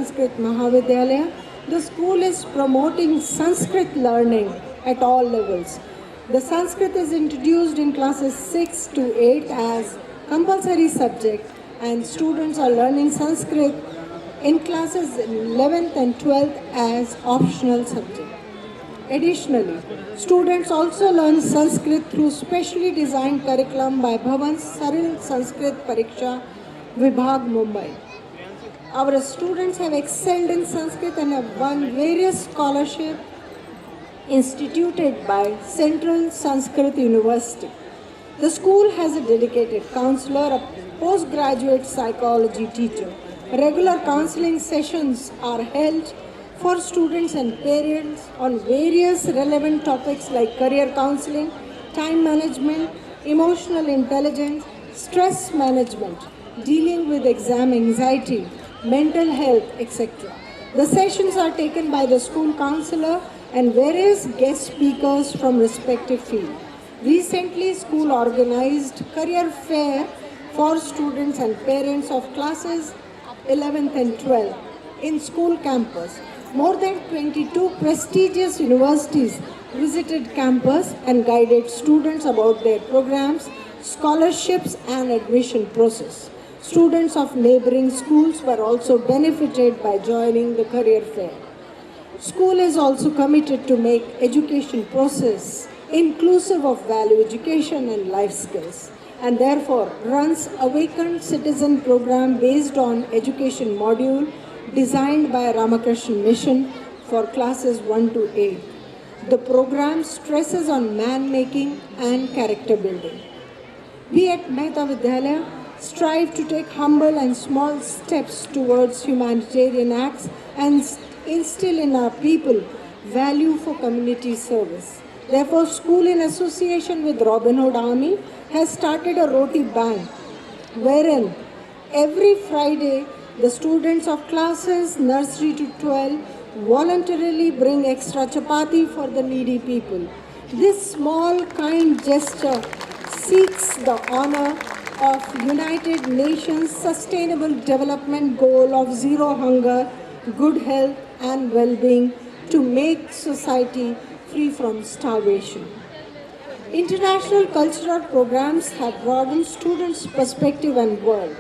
Sanskrit Mahavidyalaya, the school is promoting Sanskrit learning at all levels. The Sanskrit is introduced in classes 6 to 8 as compulsory subject, and students are learning Sanskrit in classes 11th and 12th as optional subject. Additionally, students also learn Sanskrit through specially designed curriculum by Bhavan Saril Sanskrit Pariksha Vibhag, Mumbai. Our students have excelled in Sanskrit and have won various scholarships instituted by Central Sanskrit University. The school has a dedicated counselor, a postgraduate psychology teacher. Regular counseling sessions are held for students and parents on various relevant topics like career counseling, time management, emotional intelligence, stress management, dealing with exam anxiety, mental health, etc. The sessions are taken by the school counselor and various guest speakers from respective fields. Recently, school organized career fair for students and parents of classes 11th and 12th in school campus. More than 22 prestigious universities visited campus and guided students about their programs, scholarships and admission process. Students of neighboring schools were also benefited by joining the career fair. School is also committed to make education process inclusive of value education and life skills, and therefore runs Awakened Citizen program based on education module designed by Ramakrishna Mission for classes 1 to 8. The program stresses on man-making and character building. We at Mehta Vidyalaya strive to take humble and small steps towards humanitarian acts and instill in our people value for community service. Therefore, school in association with Robin Hood Army has started a Roti Bank, wherein every Friday the students of classes nursery to 12 voluntarily bring extra chapati for the needy people. This small kind gesture seeks the honor of United Nations Sustainable Development Goal of zero hunger, good health and well-being to make society free from starvation. International cultural programs have broadened students' perspective and world.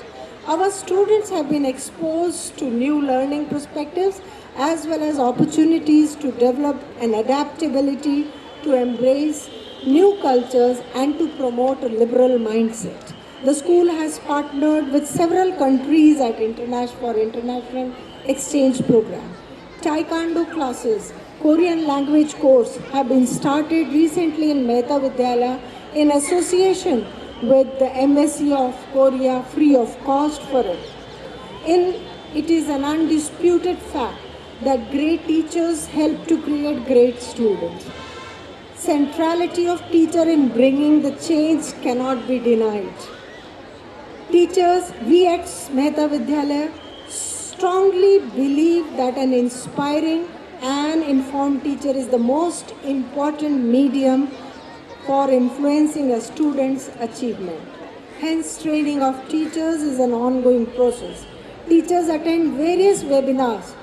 Our students have been exposed to new learning perspectives as well as opportunities to develop an adaptability to embrace new cultures and to promote a liberal mindset. The school has partnered with several countries at international exchange program. Taekwondo classes, Korean language course have been started recently in Mehta Vidyalaya in association with the Embassy of Korea free of cost for it. It is an undisputed fact that great teachers help to create great students. Centrality of teacher in bringing the change cannot be denied. Teachers, we at Mehta Vidyalaya strongly believe that an inspiring and informed teacher is the most important medium for influencing a student's achievement. Hence, training of teachers is an ongoing process. Teachers attend various webinars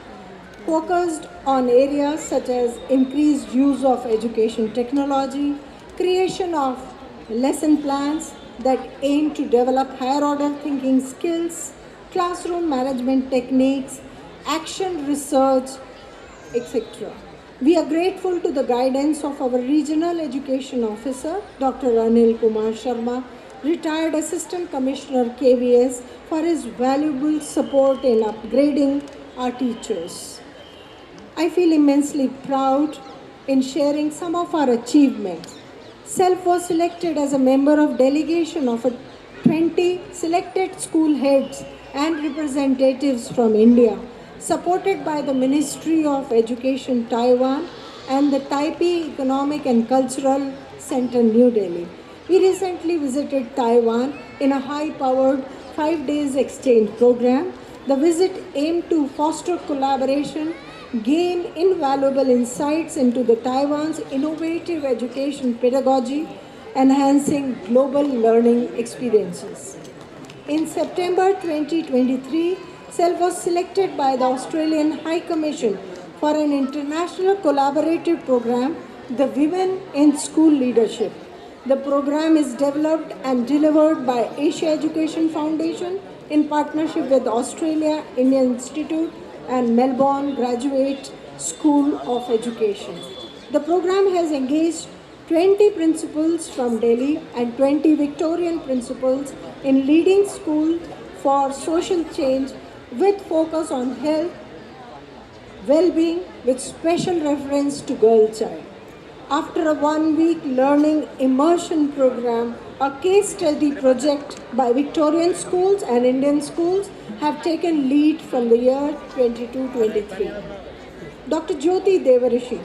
focused on areas such as increased use of education technology, creation of lesson plans that aim to develop higher order thinking skills, classroom management techniques, action research, etc. We are grateful to the guidance of our Regional Education Officer, Dr. Anil Kumar Sharma, retired Assistant Commissioner KVS, for his valuable support in upgrading our teachers. I feel immensely proud in sharing some of our achievements. Self was selected as a member of delegation of 20 selected school heads and representatives from India, supported by the Ministry of Education Taiwan and the Taipei Economic and Cultural Center, New Delhi. We recently visited Taiwan in a high-powered 5 days exchange program. The visit aimed to foster collaboration, gain invaluable insights into the Taiwan's innovative education pedagogy, enhancing global learning experiences. In September 2023, Cell was selected by the Australian High Commission for an international collaborative program, the Women in School Leadership. The program is developed and delivered by Asia Education Foundation in partnership with Australia Indian Institute and Melbourne Graduate School of Education. The program has engaged 20 principals from Delhi and 20 Victorian principals in leading schools for social change with focus on health, well-being with special reference to girl child. After a 1-week learning immersion program, a case study project by Victorian schools and Indian schools have taken lead from the year 22-23. Dr. Jyoti Devarishi,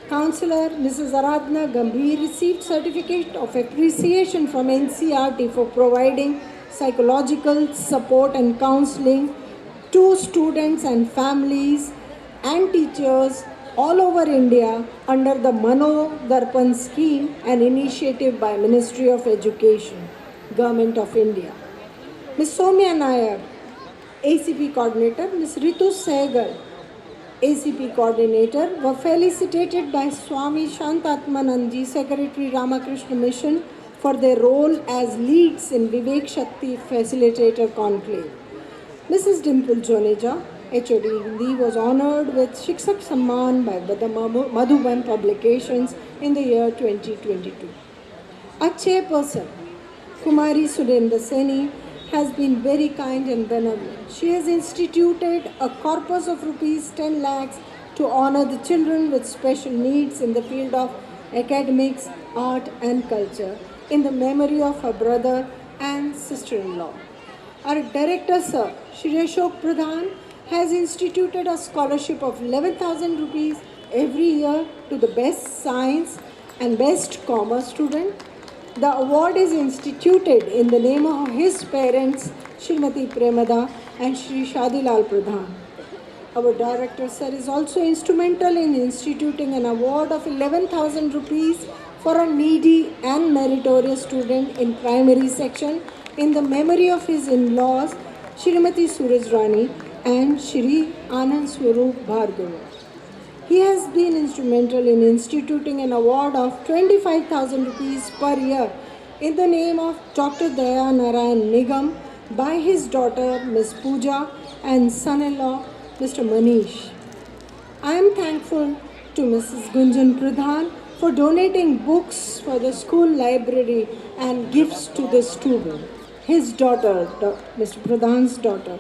Counselor Mrs. Aradhana Gambhir received certificate of appreciation from NCERT for providing psychological support and counseling to students and families and teachers all over India under the Mano Darpan scheme, an initiative by Ministry of Education, Government of India. Ms. Soumya Nair, ACP Coordinator, Ms. Ritu Sehgal, ACP Coordinator, were felicitated by Swami Shantatmanandji, Secretary Ramakrishna Mission, for their role as leads in Vivek Shakti Facilitator Conclave. Mrs. Dimple Joneja, HOD Hindi, was honored with Shikshak Samman by the Madhuban Publications in the year 2022. A chairperson, Kumari Sudendra Seni, has been very kind and benevolent. She has instituted a corpus of rupees 10 lakhs to honor the children with special needs in the field of academics, art and culture in the memory of her brother and sister-in-law. Our director, Sir Shri Ashok Pradhan, has instituted a scholarship of 11,000 rupees every year to the best science and best commerce student. The award is instituted in the name of his parents, Srimati Premada and Shri Shadilal Pradhan. Our director, sir, is also instrumental in instituting an award of 11,000 rupees for a needy and meritorious student in primary section in the memory of his in-laws, Shrimati Suraj Rani and Shri Anand Swarup Bhargava. He has been instrumental in instituting an award of 25,000 rupees per year in the name of Dr. Daya Narayan Nigam by his daughter Ms. Pooja and son-in-law Mr. Manish. I am thankful to Mrs. Gunjan Pradhan for donating books for the school library and gifts to the student, his daughter, Mr. Pradhan's daughter.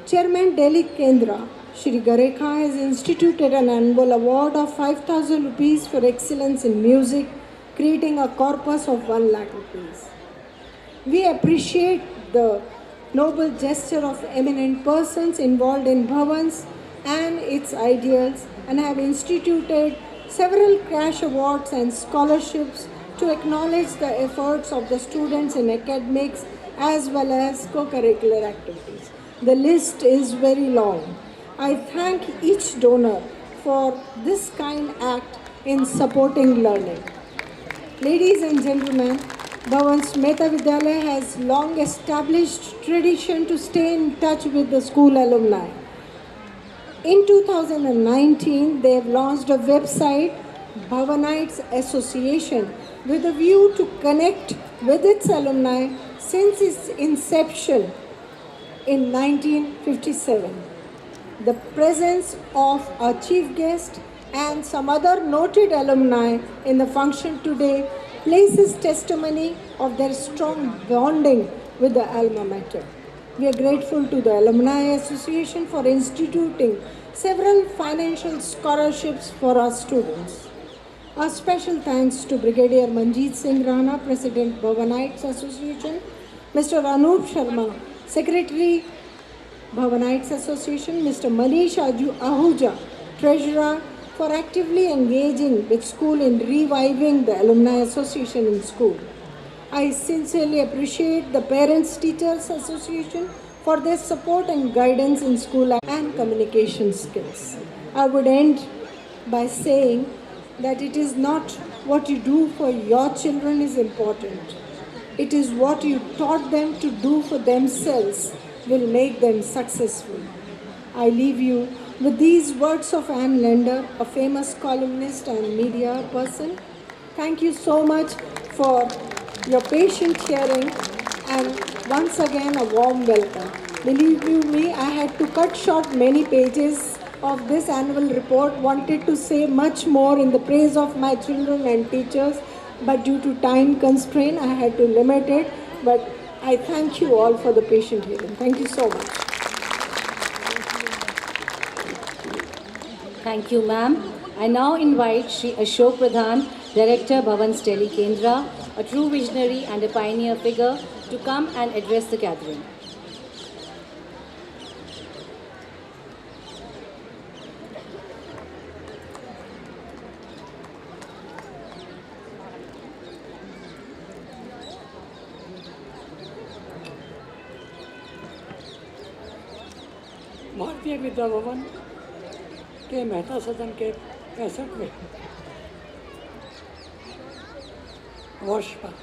Chairman Delhi Kendra, Shri Garekha, has instituted an annual award of 5,000 rupees for excellence in music, creating a corpus of 1 lakh rupees. We appreciate the noble gesture of eminent persons involved in Bhavans and its ideals and have instituted several cash awards and scholarships to acknowledge the efforts of the students in academics as well as co-curricular activities. The list is very long. I thank each donor for this kind act in supporting learning. Ladies and gentlemen, Bhavans Mehta Vidyalaya has long established tradition to stay in touch with the school alumni. In 2019, they have launched a website, Bhavanites Association, with a view to connect with its alumni since its inception in 1957. The presence of our chief guest and some other noted alumni in the function today places testimony of their strong bonding with the alma mater. We are grateful to the Alumni Association for instituting several financial scholarships for our students. A special thanks to Brigadier Manjeet Singh Rana, President Bhavanites Association, Mr. Anup Sharma, Secretary Bhavanites Association, Mr. Manish Ahuja, Treasurer, for actively engaging with school in reviving the Alumni Association in school. I sincerely appreciate the Parents Teachers Association for their support and guidance in school and communication skills. I would end by saying that it is not what you do for your children is important. It is what you taught them to do for themselves will make them successful. I leave you with these words of Anne Lender, a famous columnist and media person. Thank you so much for your patient hearing, and once again a warm welcome. Believe you me, I had to cut short many pages of this annual report, wanted to say much more in the praise of my children and teachers, but due to time constraint, I had to limit it. But I thank you all for the patient hearing. Thank you so much. Thank you, ma'am. I now invite Shri Ashok Pradhan, Director, Bhavan's Tele Kendra, a true visionary and a pioneer figure, to come and address the gathering. Bharatiya Vidya Bhavan के मेहता सदन के 65वें वर्ष पर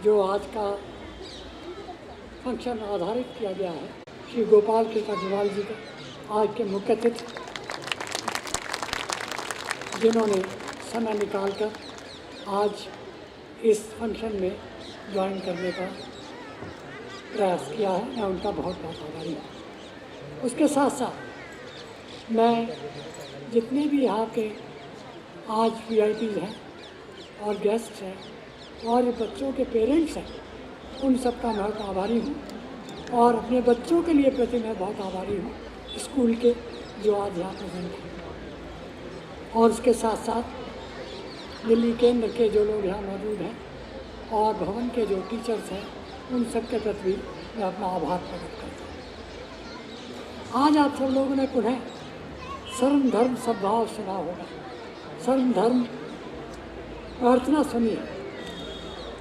जो आज का function आधारित किया गया है, श्री गोपाल कृष्ण अग्रवाल जी का आज के मुख्य अतिथि, जिन्होंने समय निकालकर आज इस फंक्शन में ज्वाइन करने का प्रयास किया है, मैं उनका बहुत बहुत आभारी हूँ। उसके साथ साथ मैं जितने भी यहाँ के आज VIPs हैं और गेस्ट हैं और बच्चों के पेरेंट्स हैं, उन सब का मैं बहुत आभारी हूँ, और अपने बच्चों के लिए प्रति मैं बहुत आभारी हूँ, स्कूल के जो आज यहाँ प्रेजेंट हैं। और उसके साथ साथ दिल्ली केंद्र के जो लोग यहाँ मौजूद हैं और भवन के जो टीचर्स हैं, उन सब के प्रति भी मैं अपना आभार प्रकट करता हूँ। आज आप सब लोगों ने पुनः सर्व धर्म सद्भाव सुना होगा, सर्व धर्म प्रार्थना सुनी है।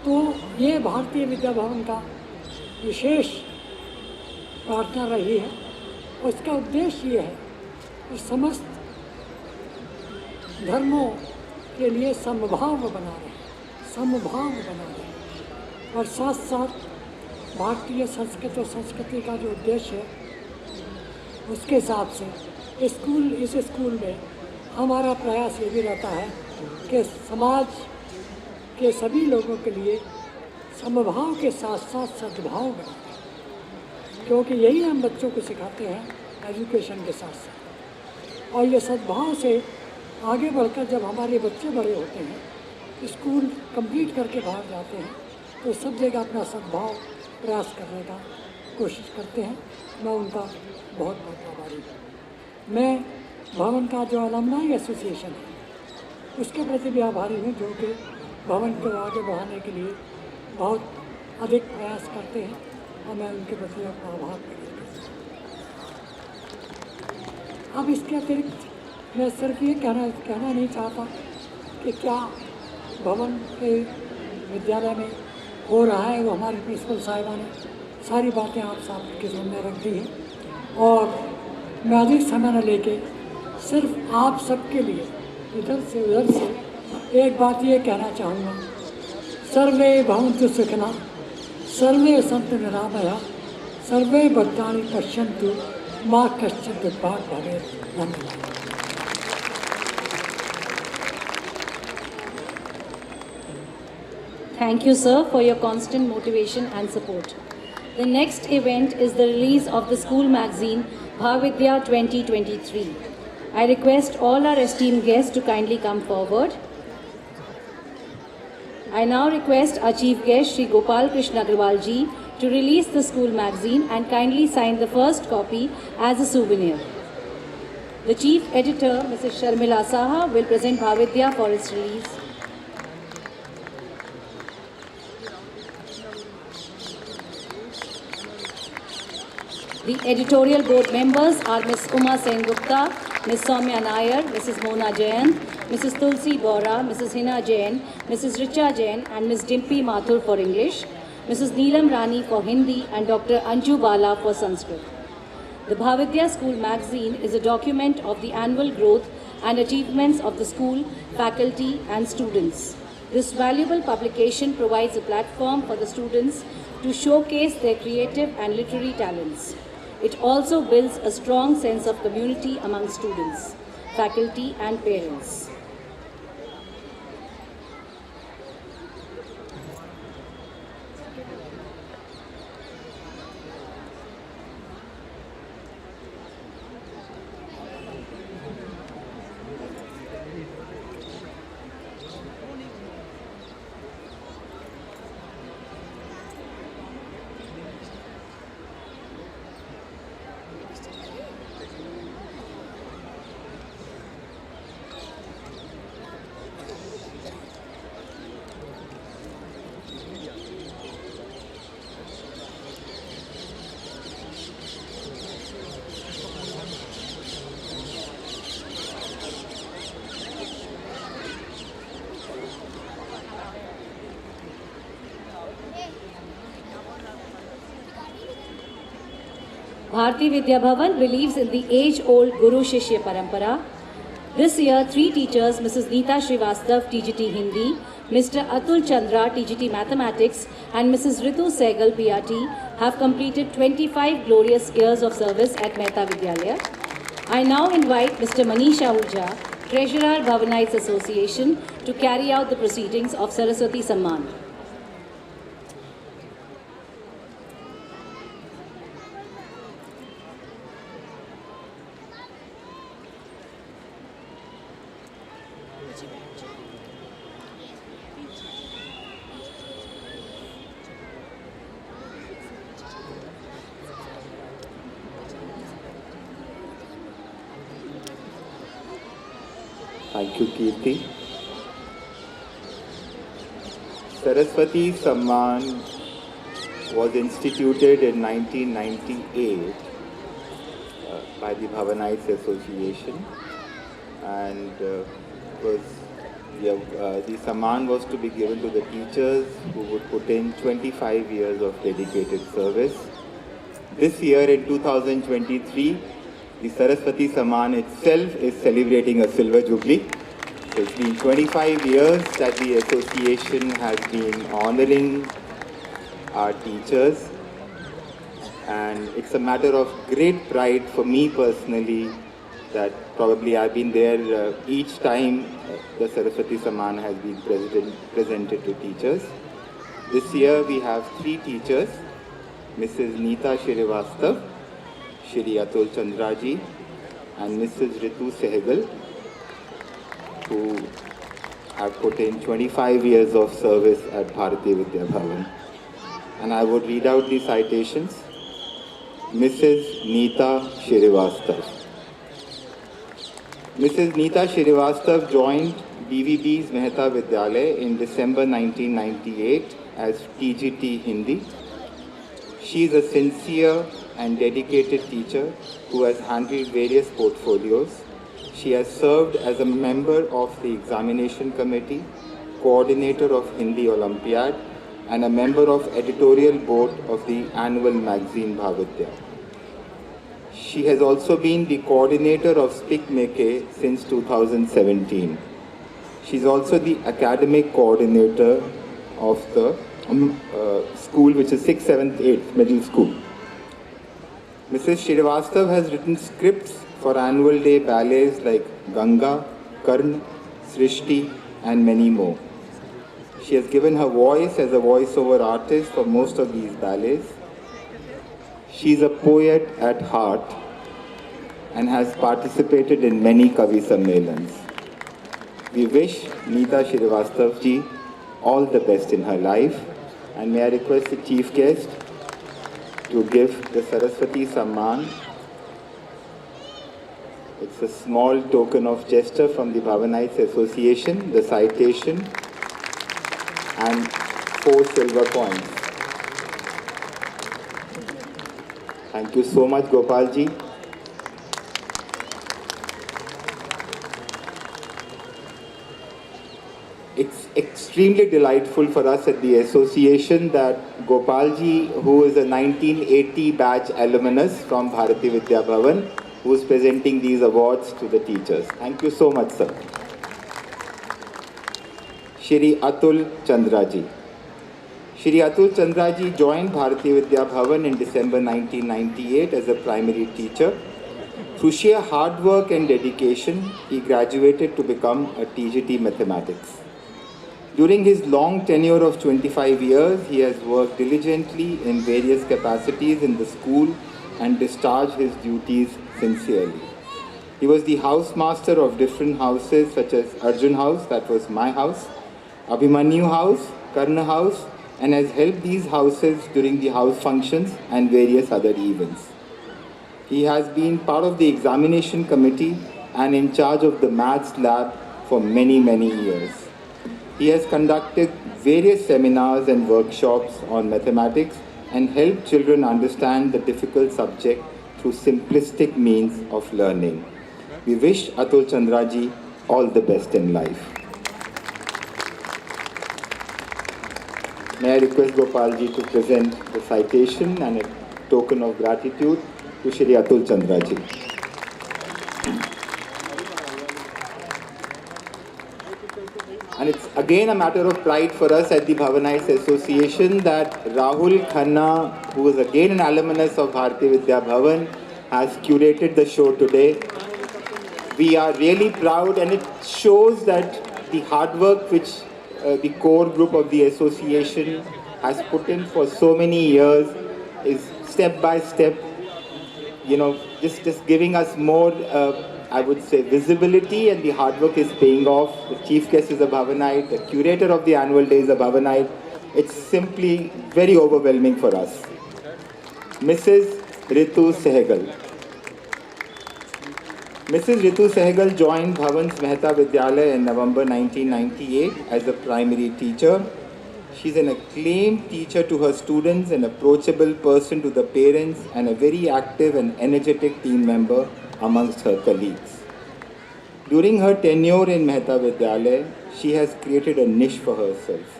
तो ये भारतीय विद्या भवन का विशेष प्रार्थना रही है, और इसका उद्देश्य ये है कि समस्त धर्मों के लिए समभाव बना रहे, समभाव बना रहे, और साथ साथ भारतीय संस्कृति का जो उद्देश्य है, उसके हिसाब से इस स्कूल में हमारा प्रयास ये भी रहता है कि समाज के सभी लोगों के लिए समभाव के साथ साथ सद्भाव बनाए, क्योंकि यही हम बच्चों को सिखाते हैं एजुकेशन के साथ साथ। और ये सद्भाव से आगे बढ़कर जब हमारे बच्चे बड़े होते हैं, स्कूल कंप्लीट करके बाहर जाते हैं, तो सब जगह अपना सद्भाव प्रयास करने का कोशिश करते हैं। मैं उनका बहुत बहुत आभारी हूँ। मैं भवन का जो अलमनाई एसोसिएशन है, उसके प्रति भी आभारी हूँ, जो कि भवन को आगे बढ़ाने के लिए बहुत अधिक प्रयास करते हैं, और मैं उनके प्रति अपना आभार प्रकट करता हूँ। अब इसके अतिरिक्त मैं सिर्फ ये कहना नहीं चाहता कि क्या भवन के विद्यालय में हो रहा है, वो हमारे प्रिंसिपल साहिबा ने सारी बातें आप सबके सामने रख दी हैं, और मैं अधिक समय न लेके सिर्फ आप सबके लिए इधर से उधर से एक बात ये कहना चाहूँगा, सर्वे भवन्तु सुखिनः, सर्वे सन्तु निरामया, सर्वे भद्राणि पश्यन्तु, मा कश्चित् दुःखभाग् भवेत्। धन्यवाद। Thank you, sir, for your constant motivation and support. The next event is the release of the school magazine Bhavidya 2023. I request all our esteemed guests to kindly come forward. I now request our chief guest, Shri Gopal Krishna Agrawal ji, to release the school magazine and kindly sign the first copy as a souvenir. The chief editor, Mrs. Sharmila Saha, will present Bhavidya for its release. The editorial board members are Ms. Uma Sen Gupta, Ms. Soumya Nair, Mrs. Mona Jain, Mrs. Tulsi Bora, Mrs. Hina Jain, Mrs. Richa Jain and Ms. Dimpy Mathur for English, Mrs. Neelam Rani for Hindi and Dr. Anju Bala for Sanskrit. The Bhavidya School magazine is a document of the annual growth and achievements of the school, faculty and students. This valuable publication provides a platform for the students to showcase their creative and literary talents. It also builds a strong sense of community among students, faculty, and parents. Bharati Vidya Bhavan believes in the age-old Guru Shishya Parampara. This year, 3 teachers, Mrs. Neeta Srivastav, TGT Hindi, Mr. Atul Chandra, TGT Mathematics, and Mrs. Ritu Sehgal, PRT, have completed 25 glorious years of service at Mehta Vidyalaya. I now invite Mr. Manish Ahuja, Treasurer, Bhavanites Association, to carry out the proceedings of Saraswati Samman. Thank you, Kirti. Saraswati Samman was instituted in 1998 by the Bhavanites Association, and the Samman was to be given to the teachers who would put in 25 years of dedicated service. This year in 2023, the Saraswati Samman itself is celebrating a silver jubilee. So it's been 25 years that the association has been honoring our teachers, and it's a matter of great pride for me personally that probably I've been there each time the Saraswati Samman has been presented to teachers. This year we have 3 teachers, Mrs. Neeta Srivastav, Shri Atul Chandra ji, and Mrs. Ritu Sehgal, who have put in 25 years of service at Bharati Vidya Bhavan. And I would read out the citations. Mrs. Neeta Srivastav. Mrs. Neeta Srivastav joined BVB's Mehta Vidyalaya in December 1998 as TGT Hindi. She is a sincere and dedicated teacher who has handled various portfolios. She has served as a member of the examination committee, coordinator of Hindi Olympiad, and a member of editorial board of the annual magazine Bhavidya. She has also been the coordinator of Speak Meke since 2017. She is also the academic coordinator of the school, which is 6th, 7th, 8th middle school. Mrs. Srivastav has written scripts for annual day ballets like Ganga, Karn, Srishti, and many more. She has given her voice as a voiceover artist for most of these ballets. She is a poet at heart and has participated in many Kavi Sammelans. We wish Neeta Srivastav ji all the best in her life, and may I request the chief guest to give the Saraswati Samman. It's a small token of gesture from the Bhavanites Association, the citation, and 4 silver coins. Thank you so much, Gopal ji. It's extremely delightful for us at the association that Gopal ji, who is a 1980 batch alumnus from Bharati Vidya Bhavan, who is presenting these awards to the teachers. Thank you so much, sir. Shri Atul Chandra ji. Shri Atul Chandra ji joined Bharatiya Vidya Bhavan in December 1998 as a primary teacher. Through sheer hard work and dedication, he graduated to become a TGT Mathematics. During his long tenure of 25 years, he has worked diligently in various capacities in the school and discharged his duties sincerely. He was the housemaster of different houses such as Arjun House, that was my house, Abhimanyu House, Karna House, and has helped these houses during the house functions and various other events. He has been part of the examination committee and in charge of the maths lab for many, many years. He has conducted various seminars and workshops on mathematics and helped children understand the difficult subject through simplistic means of learning. We wish Atul Chandra ji all the best in life. May I request Gopal ji to present the citation and a token of gratitude to Shri Atul Chandra ji. And it's again a matter of pride for us at the Bhavanites Association that Rahul Khanna, who is again an alumnus of Bharatiya Vidya Bhavan, has curated the show today. We are really proud, and it shows that the hard work which the core group of the association has put in for so many years is step by step, just giving us more, I would say, visibility, and the hard work is paying off. The chief guest is a Bhavanite, the curator of the annual day is a Bhavanite. It's simply very overwhelming for us. Mrs. Ritu Sehgal. Mrs. Ritu Sehgal joined Bhavan's Mehta Vidyalaya in November 1998 as a primary teacher. She's an acclaimed teacher to her students, an approachable person to the parents, and a very active and energetic team member amongst her colleagues. During her tenure in Mehta Vidyalaya, she has created a niche for herself.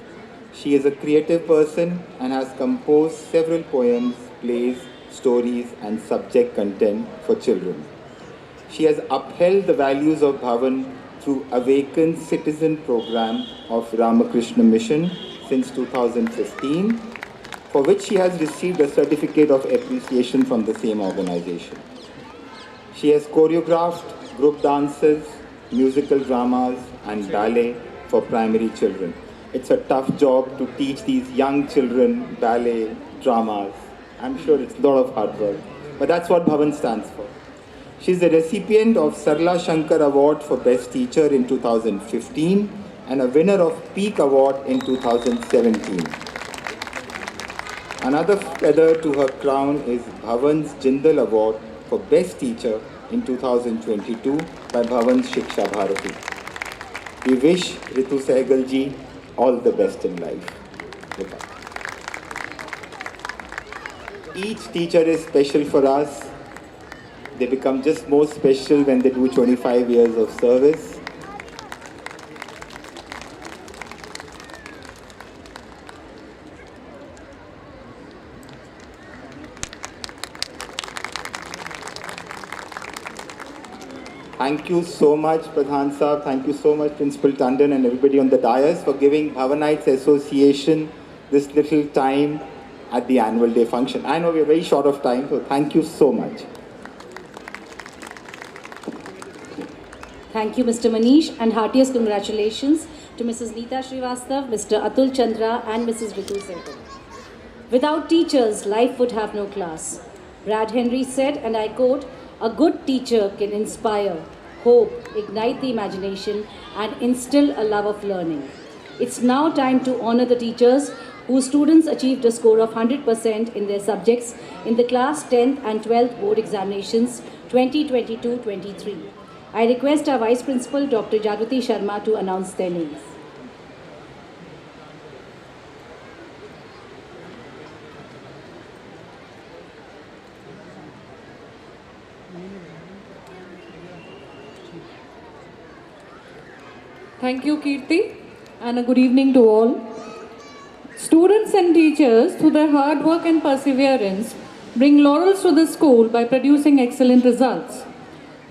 She is a creative person and has composed several poems, plays, stories, and subject content for children. She has upheld the values of Bhavan through Awaken Citizen program of Ramakrishna Mission since 2015, for which she has received a certificate of appreciation from the same organization. She has choreographed group dances, musical dramas, and ballet for primary children. It's a tough job to teach these young children ballet, dramas. I'm sure it's a lot of hard work, but that's what Bhavan stands for. She is the recipient of Sarla Shankar Award for Best Teacher in 2015 and a winner of Peak Award in 2017. Another feather to her crown is Bhavan's Jindal Award for Best Teacher in 2022 by Bhavan's Shiksha Bharati. We wish Ritu Sehgal ji all the best in life. Each teacher is special for us. They become just more special when they do 25 years of service. Thank you so much, Pradhan Saab. Thank you so much, Principal Tandon and everybody on the dais for giving Bhavanites Association this little time at the annual day function. I know we're very short of time, so thank you so much. Thank you, Mr. Manish, and heartiest congratulations to Mrs. Neeta Srivastav, Mr. Atul Chandra, and Mrs. Ritu Sehgal. Without teachers, life would have no class. Brad Henry said, and I quote, "A good teacher can inspire, hope, ignite the imagination, and instill a love of learning." It's now time to honor the teachers whose students achieved a score of 100% in their subjects in the class 10th and 12th board examinations 2022-23. I request our Vice Principal, Dr. Jagrati Sharma, to announce their names. Thank you, Kirti, and a good evening to all. Students and teachers, through their hard work and perseverance, bring laurels to the school by producing excellent results.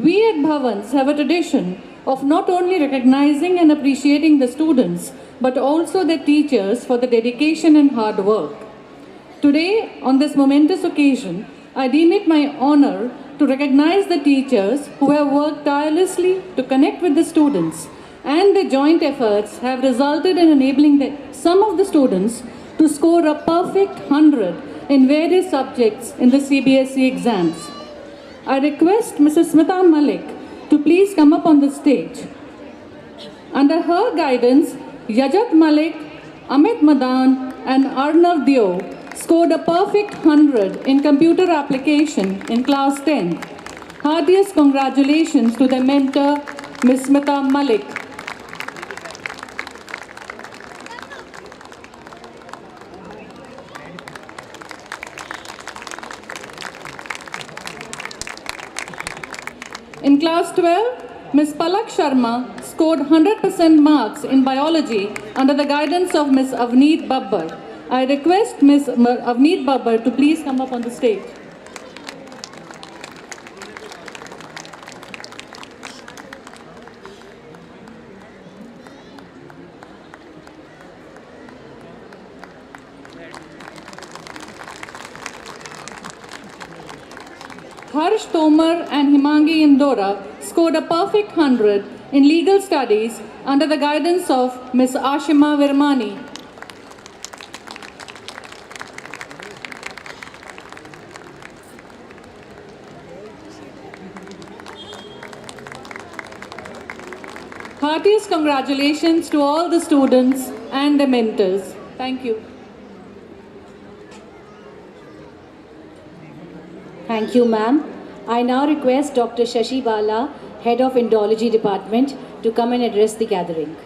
We at Bhavans have a tradition of not only recognizing and appreciating the students, but also their teachers for the dedication and hard work. Today, on this momentous occasion, I deem it my honor to recognize the teachers who have worked tirelessly to connect with the students, and their joint efforts have resulted in enabling some of the students to score a perfect 100 in various subjects in the CBSE exams. I request Mrs. Smita Malik to please come up on the stage. Under her guidance, Yajat Malik, Amit Madan, and Arnav Dio scored a perfect 100 in computer application in class 10. Heartiest congratulations to their mentor, Ms. Smita Malik. In class 12, Ms. Palak Sharma scored 100% marks in biology under the guidance of Ms. Avneet Babbar. I request Ms. Avneet Babbar to please come up on the stage. Harsh Tomar and Himangi Indora scored a perfect 100 in legal studies under the guidance of Ms. Ashima Virmani. Heartiest congratulations to all the students and their mentors. Thank you. Thank you, ma'am. I now request Dr. Shashi Bala, Head of Indology Department, to come and address the gathering.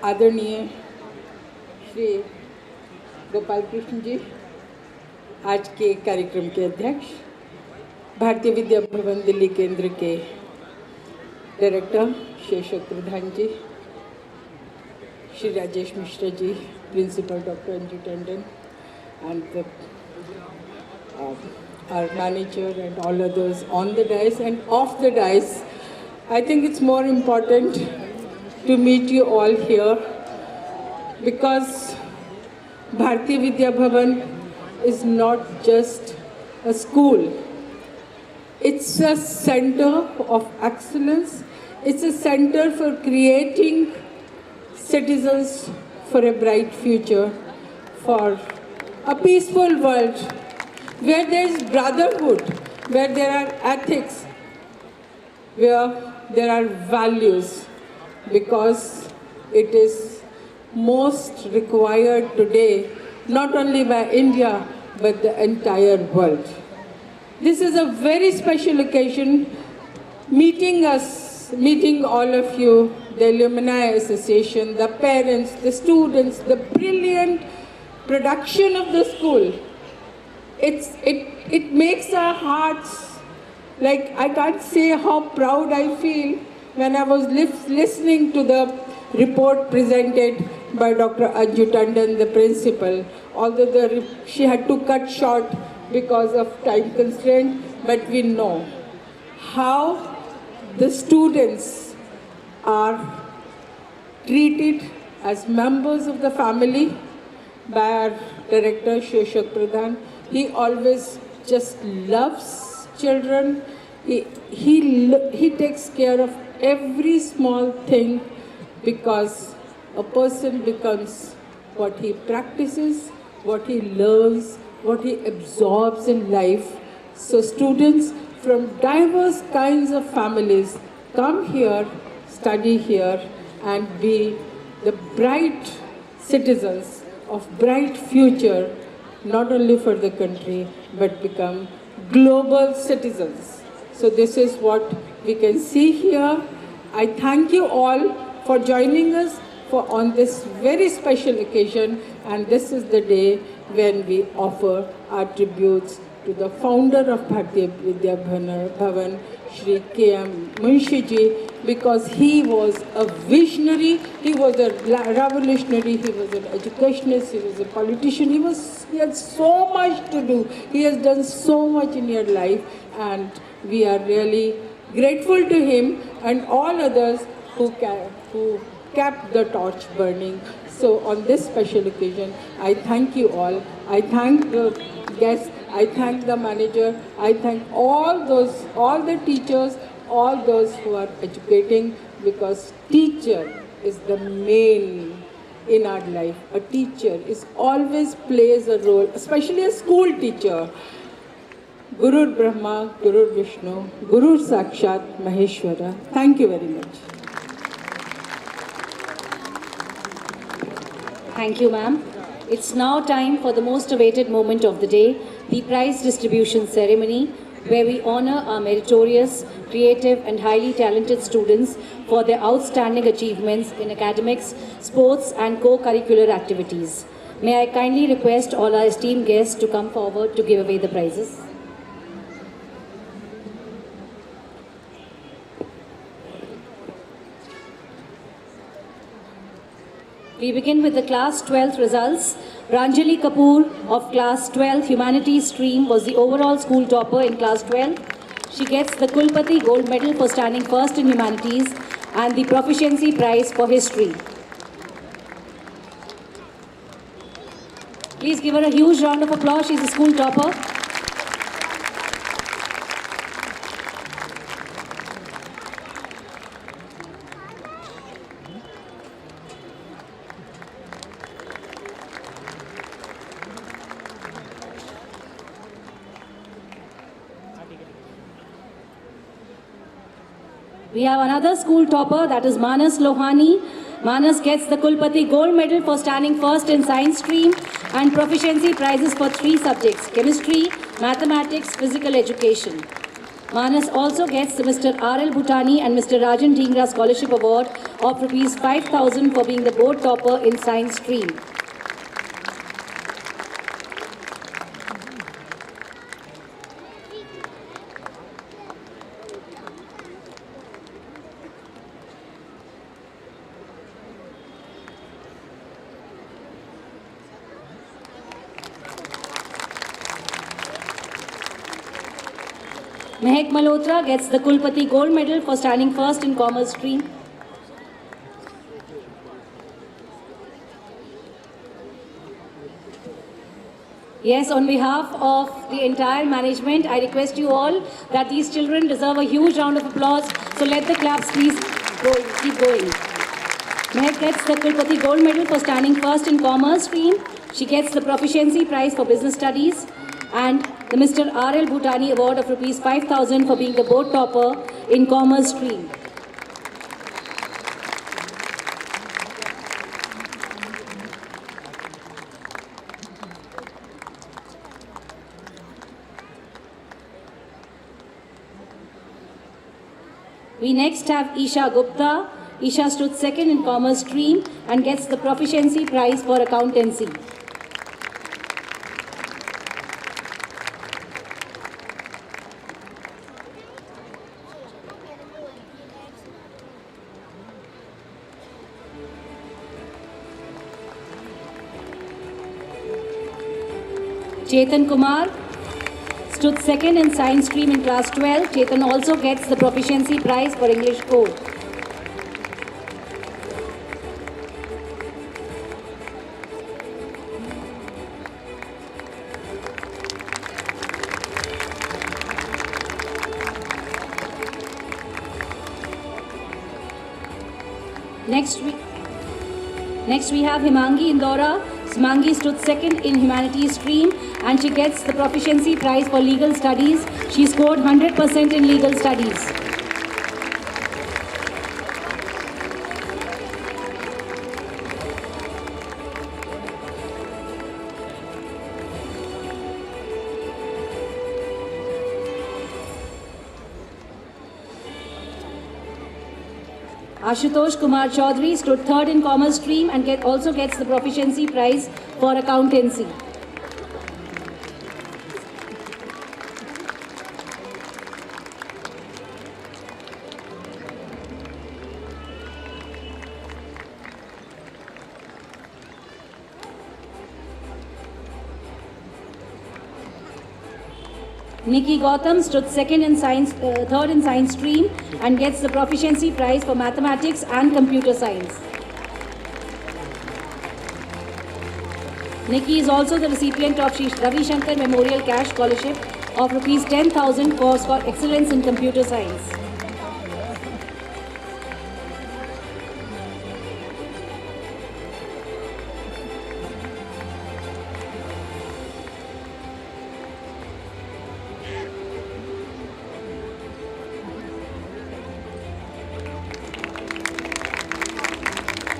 आदरणीय श्री गोपाल कृष्ण जी, आज के कार्यक्रम के अध्यक्ष, भारतीय विद्या भवन दिल्ली केंद्र के director Shri Ashok Pradhan ji, Shri Rajesh Mishra ji, principal doctor Anju Tandon, and our manager and all others on the dais and off the dais. I think it's more important to meet you all here because Bharatiya Vidya Bhavan is not just a school. It's a center of excellence. It's a center for creating citizens for a bright future, for a peaceful world where there is brotherhood, where there are ethics, where there are values, because it is most required today, not only by India, but the entire world. This is a very special occasion, meeting us, meeting all of you, the Alumni Association, the parents, the students, the brilliant production of the school. It makes our hearts, like I can't say how proud I feel when I was listening to the report presented by Dr. Anju Tandon, the principal, although she had to cut short because of time constraint, but we know how the students are treated as members of the family by our director, Shri Ashok Pradhan. He always just loves children. He takes care of every small thing because a person becomes what he practices, what he loves, what he absorbs in life. So students from diverse kinds of families come here, study here, and be the bright citizens of bright future not only for the country, but become global citizens. So this is what we can see here. I thank you all for joining us on this very special occasion, and this is the day when we offer our tributes to the founder of Bharatiya Vidya Bhavan, Shri K.M. Munshi ji, because he was a visionary, he was a revolutionary, he was an educationist, he was a politician, he had so much to do, he has done so much in your life, and we are really grateful to him and all others who kept the torch burning. So on this special occasion, I thank you all. I thank the guests, I thank the manager, I thank all the teachers, all those who are educating, because teacher is the main in our life. A teacher always plays a role, especially a school teacher. Guru Brahma, Guru Vishnu, Guru Sakshat Maheshwara. Thank you very much. Thank you, ma'am. It's now time for the most awaited moment of the day, the prize distribution ceremony, where we honor our meritorious, creative and highly talented students for their outstanding achievements in academics, sports and co-curricular activities. May I kindly request all our esteemed guests to come forward to give away the prizes. We begin with the class 12th results. Ranjali Kapoor of class 12 Humanities stream was the overall school topper in class 12. She gets the Kulpati Gold Medal for standing first in Humanities and the Proficiency Prize for History. Please give her a huge round of applause. She's a school topper. We have another school topper, that is Manas Lohani. Manas gets the Kulpati Gold Medal for standing first in science stream and proficiency prizes for 3 subjects: chemistry, mathematics, physical education. Manas also gets the Mr. R.L. Bhutani and Mr. Rajan Dhingra Scholarship Award of ₹5,000 for being the board topper in science stream. Mehak Malhotra gets the Kulpati Gold Medal for standing first in commerce stream. Yes, on behalf of the entire management, I request you all that these children deserve a huge round of applause. So let the claps please keep going. Mehak gets the Kulpati Gold Medal for standing first in commerce stream. She gets the Proficiency Prize for Business Studies and the Mr. R.L. Bhutani Award of ₹5,000 for being the board topper in commerce stream. We next have Isha Gupta. Isha stood second in commerce stream and gets the Proficiency Prize for accountancy. Chetan Kumar stood second in science stream in class 12. Chetan also gets the Proficiency Prize for English Code. Next we have Himangi Indora. Himangi stood second in Humanities stream and she gets the Proficiency Prize for Legal Studies. She scored 100% in Legal Studies. Ashutosh Kumar Chaudhary stood third in Commerce stream and also gets the Proficiency Prize for Accountancy. Nikki Gautam stood third in Science stream and gets the Proficiency Prize for Mathematics and Computer Science. Nikki is also the recipient of Shri Ravi Shankar Memorial Cash Scholarship of Rs 10,000 for excellence in computer science.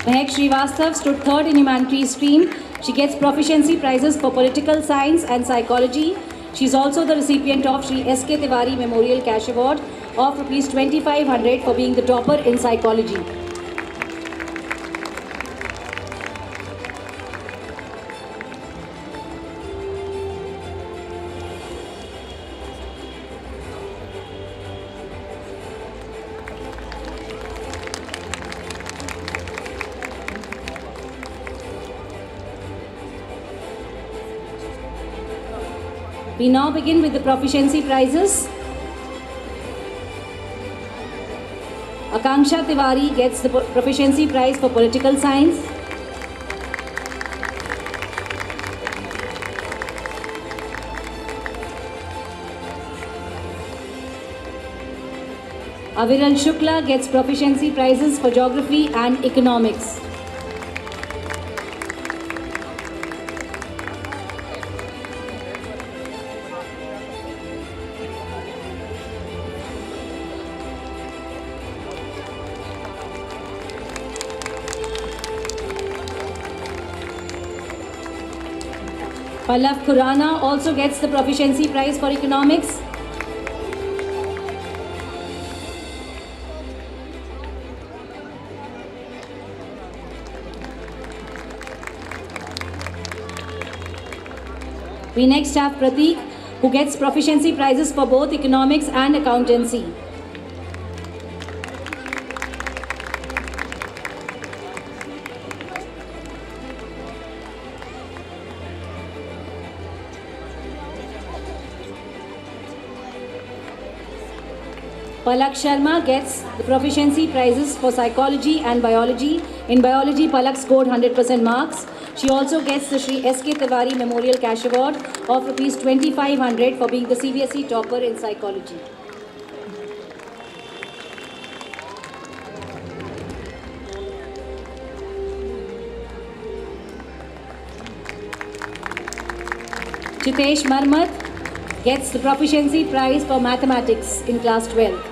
Mehak Srivastav stood third in Humanities stream. She gets Proficiency Prizes for Political Science and Psychology. She is also the recipient of Shri S.K. Tiwari Memorial Cash Award of Rs 2,500 for being the topper in Psychology. We now begin with the Proficiency Prizes. Akanksha Tiwari gets the Proficiency Prize for Political Science. Aviral Shukla gets Proficiency Prizes for Geography and Economics. Pallav Khurana also gets the Proficiency Prize for Economics. We next have Prateek, who gets Proficiency Prizes for both Economics and Accountancy. Palak Sharma gets the Proficiency Prizes for Psychology and Biology. In Biology, Palak scored 100% marks. She also gets the Shri S.K. Tiwari Memorial Cash Award of Rs 2,500 for being the CBSE topper in Psychology. Chitesh Marmat gets the Proficiency Prize for Mathematics in Class 12.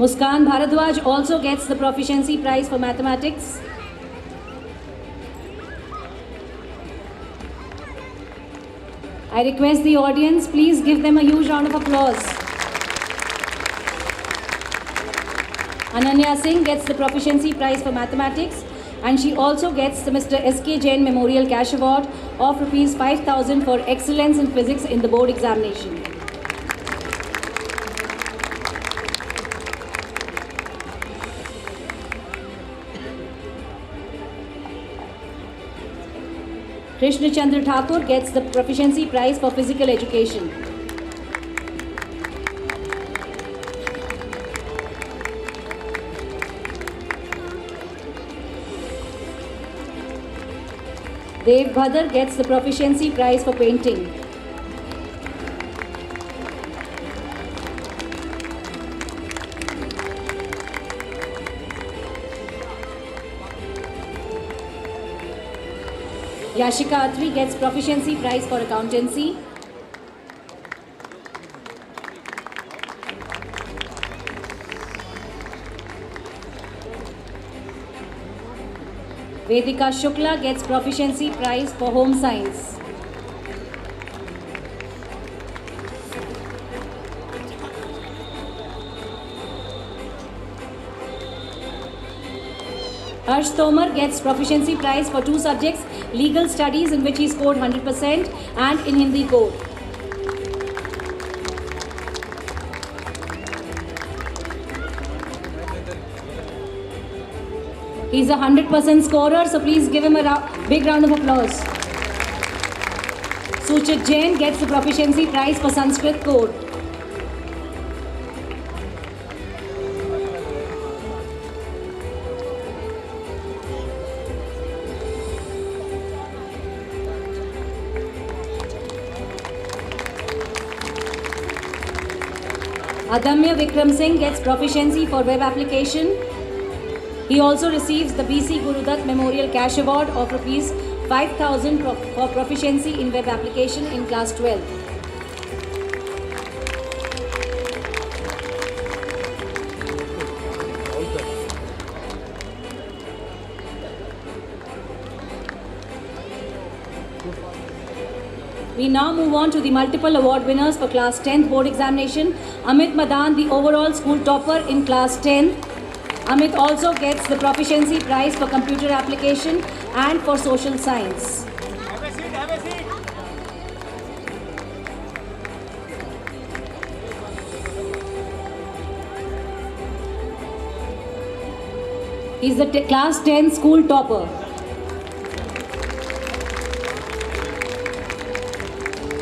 Muskan Bharadwaj also gets the Proficiency Prize for Mathematics. I request the audience, please give them a huge round of applause. Ananya Singh gets the Proficiency Prize for Mathematics, and she also gets the Mr. S.K. Jain Memorial Cash Award of Rs 5,000 for excellence in physics in the board examination. Krishna Chandra Thakur gets the Proficiency Prize for Physical Education. Dev Bhadar gets the Proficiency Prize for Painting. Yashika Atri gets Proficiency Prize for Accountancy. Vedika Shukla gets Proficiency Prize for Home Science. Harsh Tomar gets Proficiency Prize for 2 subjects, Legal Studies, in which he scored 100%, and in Hindi Code. He's a 100% scorer, so please give him a big round of applause. Suchit Jain gets the Proficiency Prize for Sanskrit Code. Adamya Vikram Singh gets Proficiency for Web Application. He also receives the BC Gurudutt Memorial Cash Award of Rs 5,000 for Proficiency in Web Application in Class 12. We now move on to the multiple award winners for Class 10th Board Examination. Amit Madan, the overall school topper in Class 10. Amit also gets the Proficiency Prize for Computer Application and for Social Science. Have a seat, have a seat. He's the Class 10 school topper.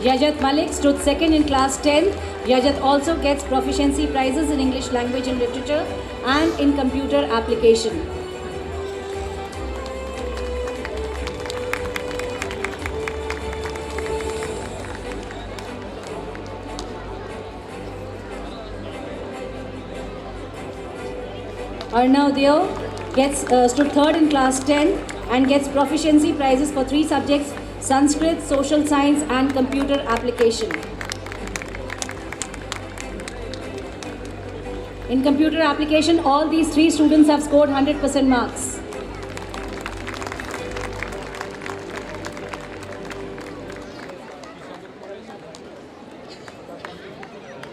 Yajat Malik stood second in Class 10. Yajat also gets Proficiency Prizes in English Language and Literature and in Computer Application. Arnav Deo stood third in Class 10 and gets Proficiency Prizes for 3 subjects: Sanskrit, Social Science and Computer Application. In Computer Application, all these 3 students have scored 100% marks.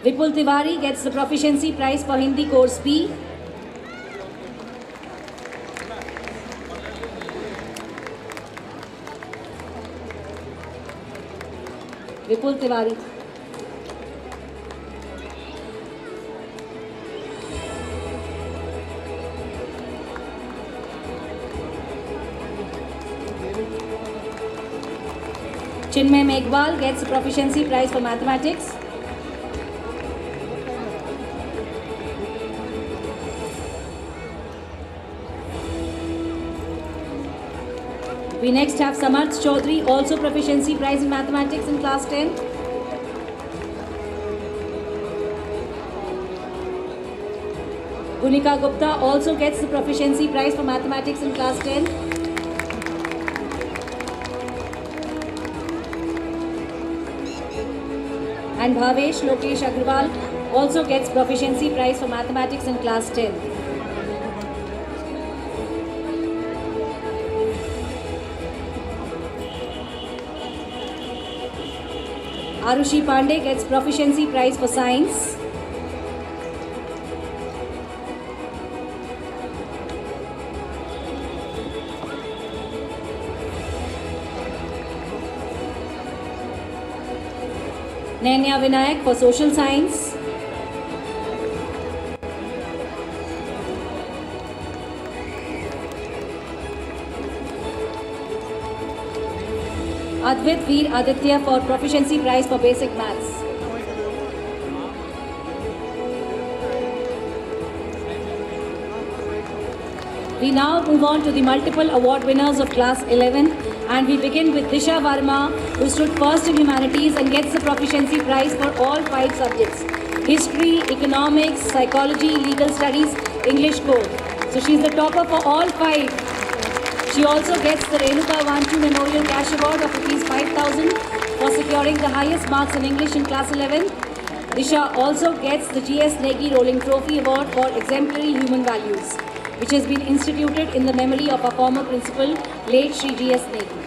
Vipul Tiwari gets the Proficiency Prize for Hindi Course B. Vipul Tiwari. Chinmay Meghwal gets the Proficiency Prize for Mathematics. We next have Samarth Chaudhary, also Proficiency Prize in Mathematics in Class 10. Gunika Gupta also gets the Proficiency Prize for Mathematics in Class 10. And Bhavesh Lokesh Agrawal also gets Proficiency Prize for Mathematics in Class 10. Arushi Pandey gets Proficiency Prize for Science. Nanya Vinayak for Social Science. Advait Veer Aditya for Proficiency Prize for Basic Maths. We now move on to the multiple award winners of Class 11, and we begin with Disha Varma, who stood first in Humanities and gets the Proficiency Prize for all 5 subjects: History, Economics, Psychology, Legal Studies, English Code. So she's the topper for all 5. She also gets the Renuka Vanchu Memorial Cash Award of ₹5,000 for securing the highest marks in English in Class 11. Disha also gets the G.S. Negi Rolling Trophy Award for exemplary human values. which has been instituted in the memory of our former principal, late Shri G.S. Negi.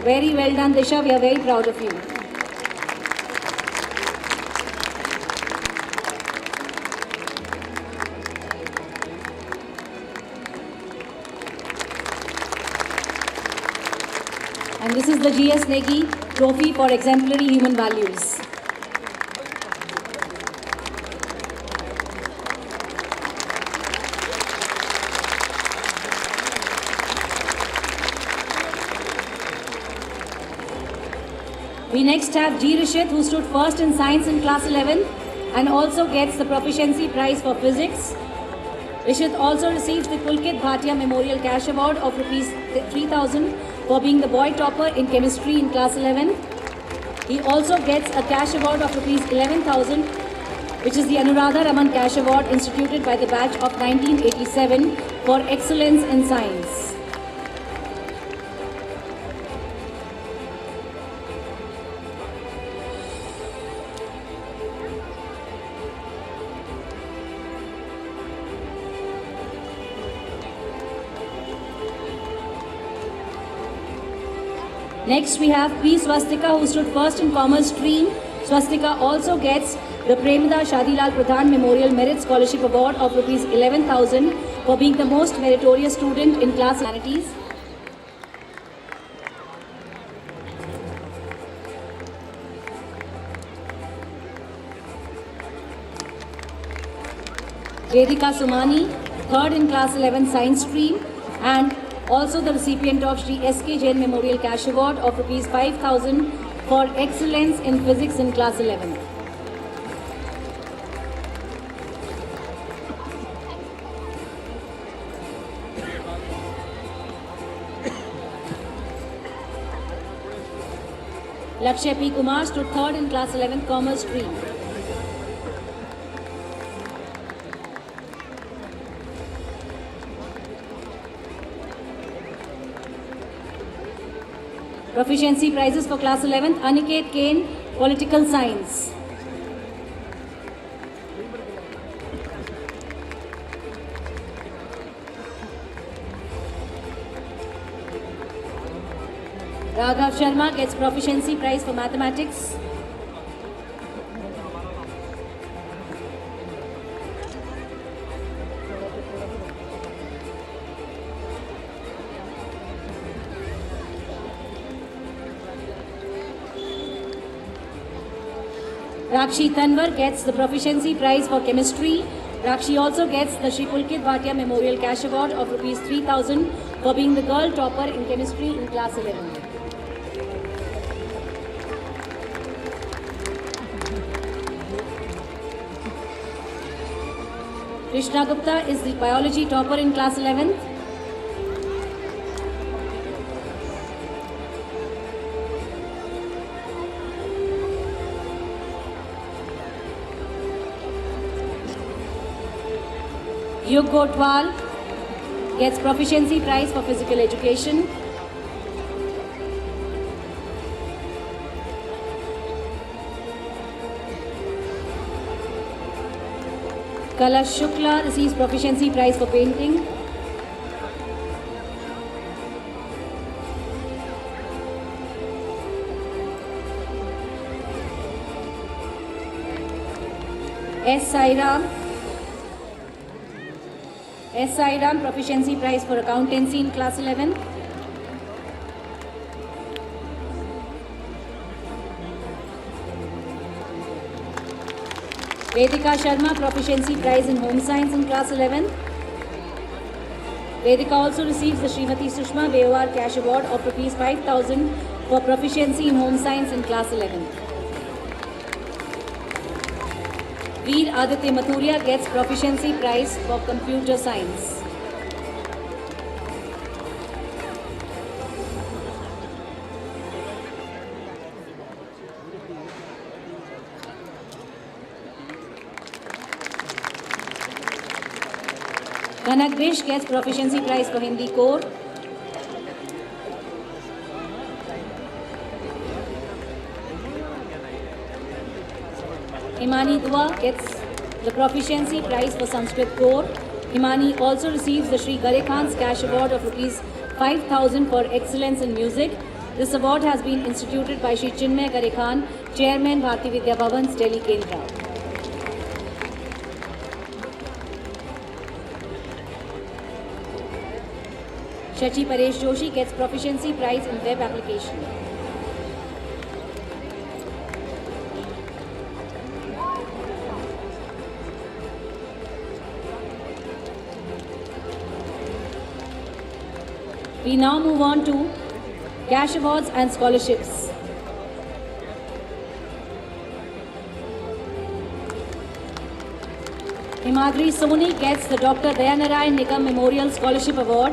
Very well done, Disha. We are very proud of you. And this is the G.S. Negi Trophy for Exemplary Human Values. We next have G. Rishit, who stood first in science in class 11 and also gets the proficiency prize for physics. Rishit also receives the Pulkit Bhatia Memorial Cash Award of Rs 3,000 for being the boy topper in chemistry in class 11. He also gets a cash award of Rs 11,000, which is the Anuradha Raman Cash Award instituted by the batch of 1987 for excellence in science. Next we have P. Swastika, who stood first in commerce stream. Swastika also gets the Premda Shadilal Pradhan Memorial Merit Scholarship Award of Rs 11,000 for being the most meritorious student in class humanities. Vedika Sumani, third in class 11 science stream, and also the recipient of Shri S.K. Jain Memorial Cash Award of Rs 5,000 for excellence in physics in class 11. Lakshya P. Kumar stood third in class 11 commerce stream. Proficiency prizes for class 11th, Aniket Kane, Political Science. Raghav Sharma gets Proficiency Prize for Mathematics. Rakshi Tanwar gets the Proficiency Prize for Chemistry. Rakshi also gets the Shri Pulkit Bhatia Memorial Cash Award of Rs 3,000 for being the girl topper in chemistry in class 11. Krishna Gupta is the biology topper in class 11th. Yug Gotwal gets Proficiency Prize for Physical Education. Kalash Shukla receives Proficiency Prize for Painting. S. Sairam, Proficiency Prize for Accountancy in class 11. Vedika Sharma, Proficiency Prize in Home Science in class 11. Vedika also receives the Srimati Sushma Beowar Cash Award of Rs 5,000 for Proficiency in Home Science in class 11. Veer Aditya Mathuria gets Proficiency Prize for Computer Science. Kanak Bish gets Proficiency Prize for Hindi Core. Imani Dua gets the Proficiency Prize for Sanskrit Core. Himani also receives the Shri Gare Khan's Cash Award of Rs 5,000 for excellence in music. This award has been instituted by Shri Chinmay Gare Khan, Chairman Bharati Vidya Bhavan's Delhi Kendra. Shachi Paresh Joshi gets Proficiency Prize in Web Application. We now move on to Cash Awards and Scholarships. Himadri Soni gets the Dr. Dayanarayan Nigam Memorial Scholarship Award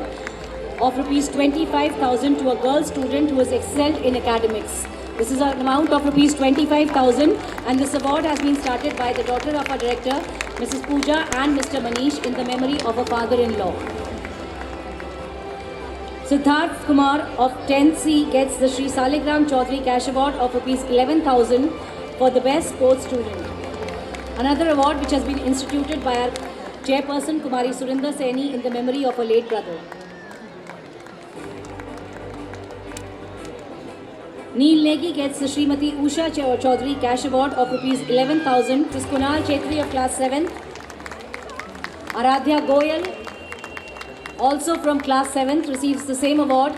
of Rs 25,000 to a girl student who has excelled in academics. This is an amount of Rs 25,000, and this award has been started by the daughter of our director, Mrs. Pooja, and Mr. Manish in the memory of her father-in-law. Siddharth Kumar of 10C gets the Shri Saligram Chaudhary Cash Award of Rs 11,000 for the best sports student. Another award which has been instituted by our chairperson Kumari Surinder Saini in the memory of her late brother. Neel Negi gets the Srimati Usha Chaudhary Cash Award of Rs 11,000. Ms. Kunal Chetri of class 7th. Aradhya Goyal, also from class 7th, receives the same award.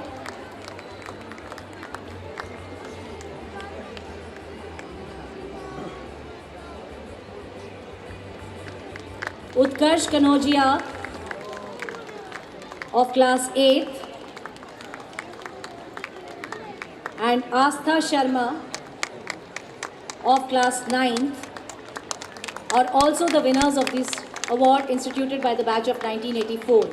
Utkarsh Kanojia of class 8th and Astha Sharma of class 9th are also the winners of this award instituted by the batch of 1984.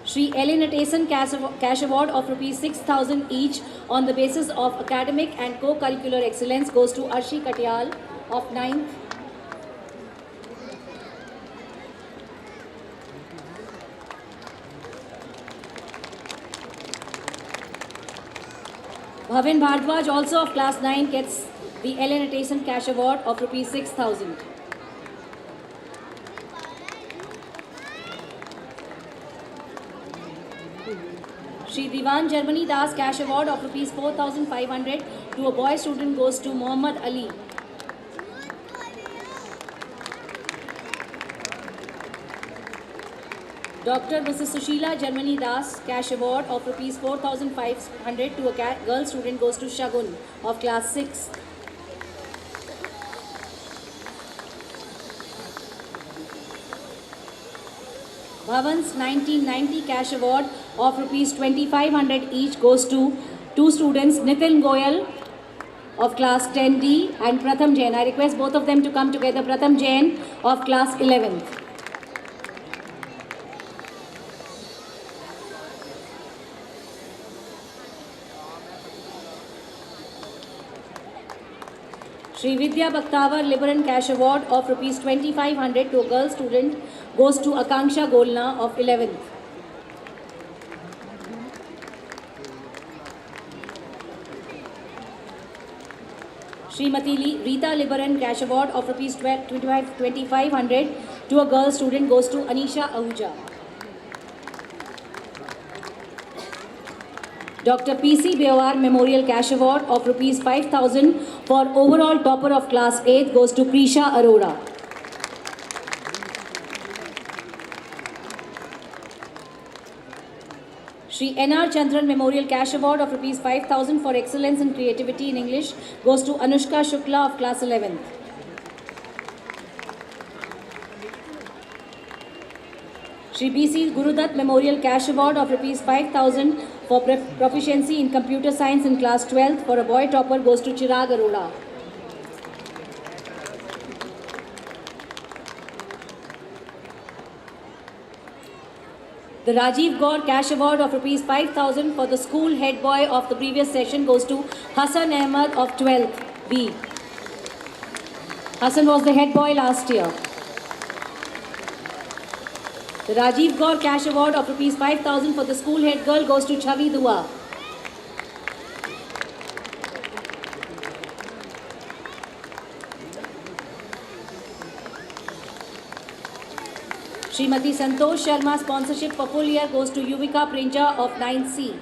Shri Ellen Ateson Cash Award of Rs 6,000 each on the basis of academic and co-curricular excellence goes to Arshi Katyal of 9th. Bhavin Bhardwaj, also of class 9, gets the Ellen Ateson Cash Award of Rs 6,000. Shri Diwan Germany Das Cash Award of Rs 4,500 to a boy student goes to Muhammad Ali. Dr. Mrs. Sushila Germany Das Cash Award of Rs 4,500 to a girl student goes to Shagun of class 6. Bhavan's 1990 Cash Award of Rs 2,500 each goes to two students, Nitin Goyal of class 10D and Pratham Jain. I request both of them to come together. Pratham Jain of class 11th. Shri Vidya Bhaktawar Liberan Cash Award of Rs 2,500 to a girl student goes to Akanksha Golna of 11th. Srimati Rita Liberan Cash Award of Rs 2,500 to a girl student goes to Anisha Ahuja. Dr. P.C. Beowar Memorial Cash Award of Rs 5,000 for overall topper of class 8 goes to Prisha Arora. Shri N.R. Chandran Memorial Cash Award of Rs 5,000 for excellence in creativity in English goes to Anushka Shukla of class 11th. Shri B.C. Gurudat Memorial Cash Award of Rs 5,000 for proficiency in computer science in class 12th for a boy topper goes to Chirag Arora. The Rajiv Gaur Cash Award of Rs 5,000 for the school head boy of the previous session goes to Hassan Ahmed of 12th B. Hassan was the head boy last year. The Rajiv Gaur Cash Award of Rs 5,000 for the school head girl goes to Chavi Dua. Srimati Santosh Sharma sponsorship for full year goes to Yuvika Prinja of 9C.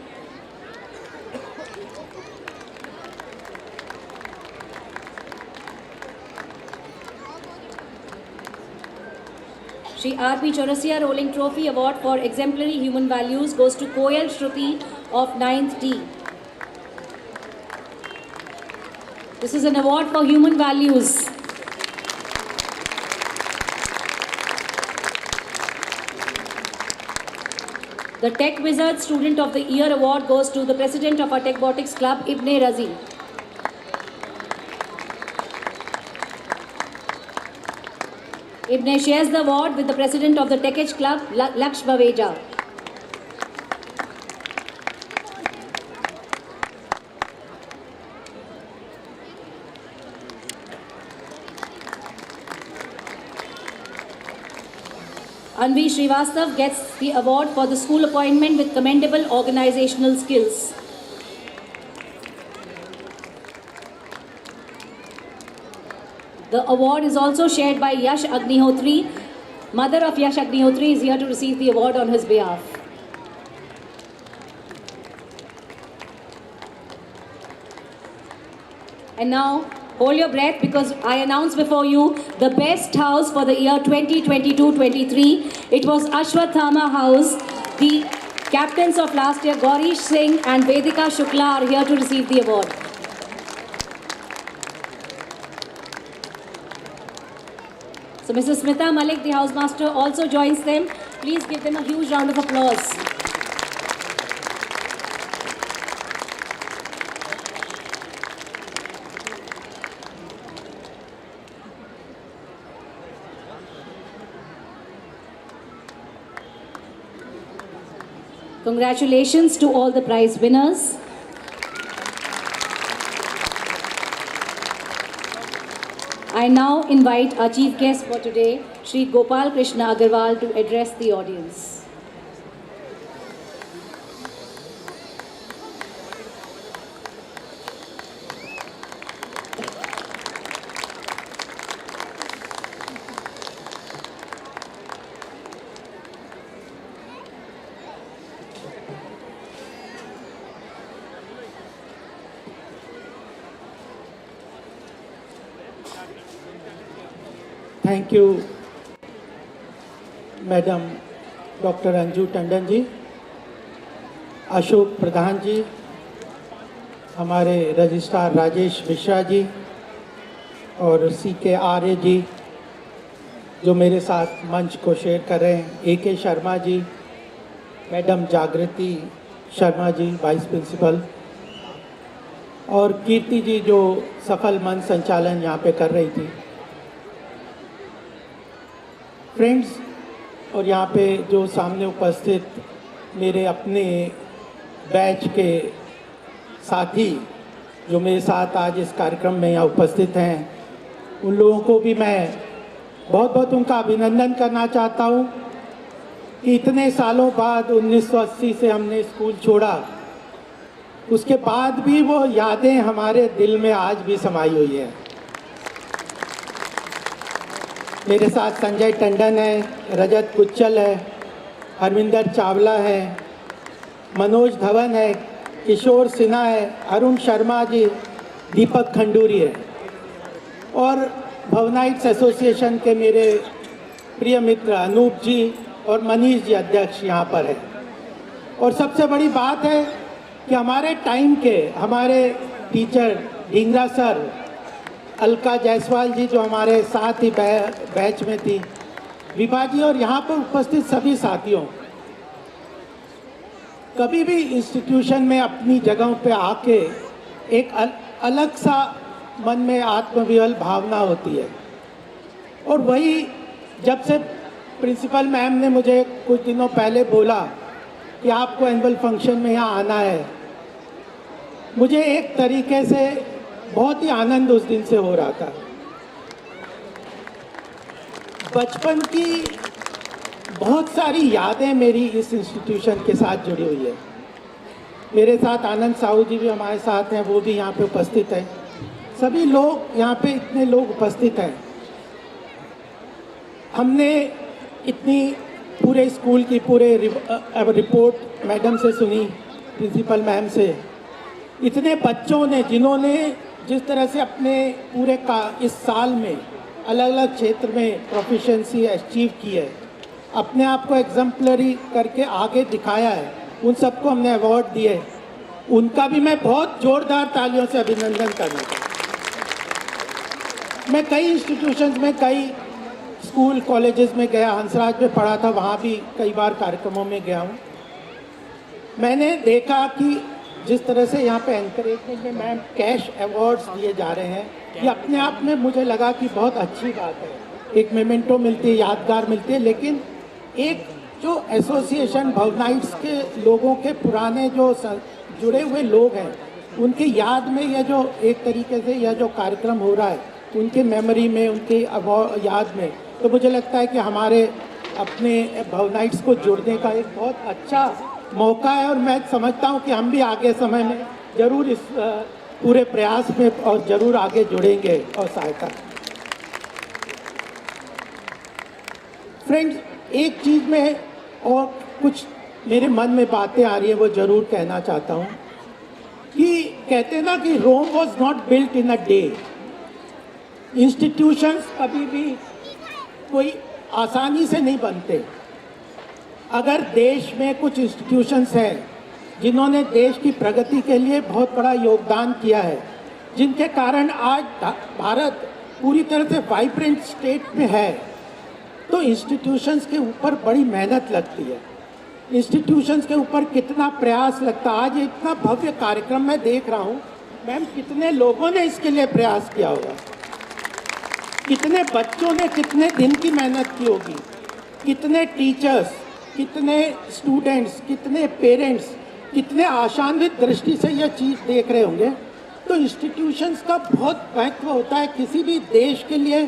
Shri R.P. Chaurasia Rolling Trophy Award for Exemplary Human Values goes to Koyal Shruti of 9th D. This is an award for human values. The Tech Wizard Student of the Year Award goes to the President of our Techbotics Club, Ibn Razi. Ibn shares the award with the President of the Techage Club, Laksh Baveja. Anvi Srivastav gets the award for the school appointment with commendable organizational skills. The award is also shared by Yash Agnihotri. Mother of Yash Agnihotri is here to receive the award on his behalf. And now, hold your breath because I announce before you the best house for the year 2022-23. It was Ashwathama House. The captains of last year, Gaurish Singh and Vedika Shukla, are here to receive the award. So Mrs. Smita Malik, the housemaster, also joins them. Please give them a huge round of applause. Congratulations to all the prize winners. I now invite our chief guest for today, Shri Gopal Krishna Agarwal, to address the audience. Thank you madam doctor Anju Tandon ji, Ashok Pradhan ji, हमारे registrar Rajesh Mishra जी और CK आर्य जी जो मेरे साथ मंच को share कर रहे हैं, AK शर्मा जी, मैडम जागृति शर्मा जी वाइस प्रिंसिपल और कीर्ति जी जो सफल मंच संचालन यहाँ पे कर रही थी। फ्रेंड्स और यहाँ पे जो सामने उपस्थित मेरे अपने बैच के साथी जो मेरे साथ आज इस कार्यक्रम में यहाँ उपस्थित हैं, उन लोगों को भी मैं बहुत बहुत उनका अभिनंदन करना चाहता हूँ कि इतने सालों बाद 1980 से हमने स्कूल छोड़ा, उसके बाद भी वो यादें हमारे दिल में आज भी समाई हुई है। मेरे साथ संजय टंडन है, रजत कुच्चल है, हरविंदर चावला है, मनोज धवन है, किशोर सिन्हा है, अरुण शर्मा जी, दीपक खंडूरी है और भवनाइट्स एसोसिएशन के मेरे प्रिय मित्र अनूप जी और मनीष जी अध्यक्ष यहाँ पर है। और सबसे बड़ी बात है कि हमारे टाइम के हमारे टीचर ढींगरा सर, अलका जायसवाल जी जो हमारे साथ ही बैच में थी, विभा जी और यहाँ पर उपस्थित सभी साथियों, कभी भी इंस्टीट्यूशन में अपनी जगहों पे आके एक अलग सा मन में आत्मविहल भावना होती है। और वही जब से प्रिंसिपल मैम ने मुझे कुछ दिनों पहले बोला कि आपको एनुअल फंक्शन में यहाँ आना है, मुझे एक तरीके से बहुत ही आनंद उस दिन से हो रहा था। बचपन की बहुत सारी यादें मेरी इस इंस्टीट्यूशन के साथ जुड़ी हुई है। मेरे साथ आनंद साहू जी भी हमारे साथ हैं, वो भी यहाँ पे उपस्थित हैं। सभी लोग यहाँ पे इतने लोग उपस्थित हैं। हमने इतनी पूरे स्कूल की रिपोर्ट मैडम से सुनी, प्रिंसिपल मैम से, इतने बच्चों ने जिन्होंने जिस तरह से अपने पूरे का इस साल में अलग अलग क्षेत्र में प्रोफिशिएंसी अचीव की है, अपने आप को एग्जाम्पलरी करके आगे दिखाया है, उन सबको हमने अवार्ड दिए। उनका भी मैं बहुत ज़ोरदार तालियों से अभिनंदन करना चाहता हूँ। मैं कई इंस्टीट्यूशंस में, कई स्कूल कॉलेजेस में गया, हंसराज में पढ़ा था, वहाँ भी कई बार कार्यक्रमों में गया हूँ। मैंने देखा कि जिस तरह से यहाँ पे एनकरेजमेंट में मैम कैश अवार्ड्स दिए जा रहे हैं, ये अपने आप में मुझे लगा कि बहुत अच्छी बात है। एक मेमेंटो मिलती है, यादगार मिलती है, लेकिन एक जो एसोसिएशन भवनाइट्स के लोगों के पुराने जो जुड़े हुए लोग हैं, उनके याद में यह जो एक तरीके से यह जो कार्यक्रम हो रहा है, उनके मेमोरी में, उनके याद में, तो मुझे लगता है कि हमारे अपने भवनाइट्स को जोड़ने का एक बहुत अच्छा मौका है। और मैं समझता हूँ कि हम भी आगे समय में ज़रूर इस पूरे प्रयास में और ज़रूर आगे जुड़ेंगे और सहायता। फ्रेंड्स, एक चीज़ में और कुछ मेरे मन में बातें आ रही है, वो ज़रूर कहना चाहता हूँ कि कहते हैं ना कि Rome was not built in a day. Institutions कभी भी कोई आसानी से नहीं बनते। अगर देश में कुछ इंस्टीट्यूशंस हैं जिन्होंने देश की प्रगति के लिए बहुत बड़ा योगदान किया है, जिनके कारण आज भारत पूरी तरह से वाइब्रेंट स्टेट में है, तो इंस्टीट्यूशंस के ऊपर बड़ी मेहनत लगती है। इंस्टीट्यूशंस के ऊपर कितना प्रयास लगता है। आज इतना भव्य कार्यक्रम मैं देख रहा हूँ, मैम कितने लोगों ने इसके लिए प्रयास किया होगा, कितने बच्चों ने कितने दिन की मेहनत की होगी, कितने टीचर्स, कितने स्टूडेंट्स, कितने पेरेंट्स कितने आशान्वित दृष्टि से यह चीज़ देख रहे होंगे। तो इंस्टीट्यूशंस का बहुत महत्व होता है किसी भी देश के लिए,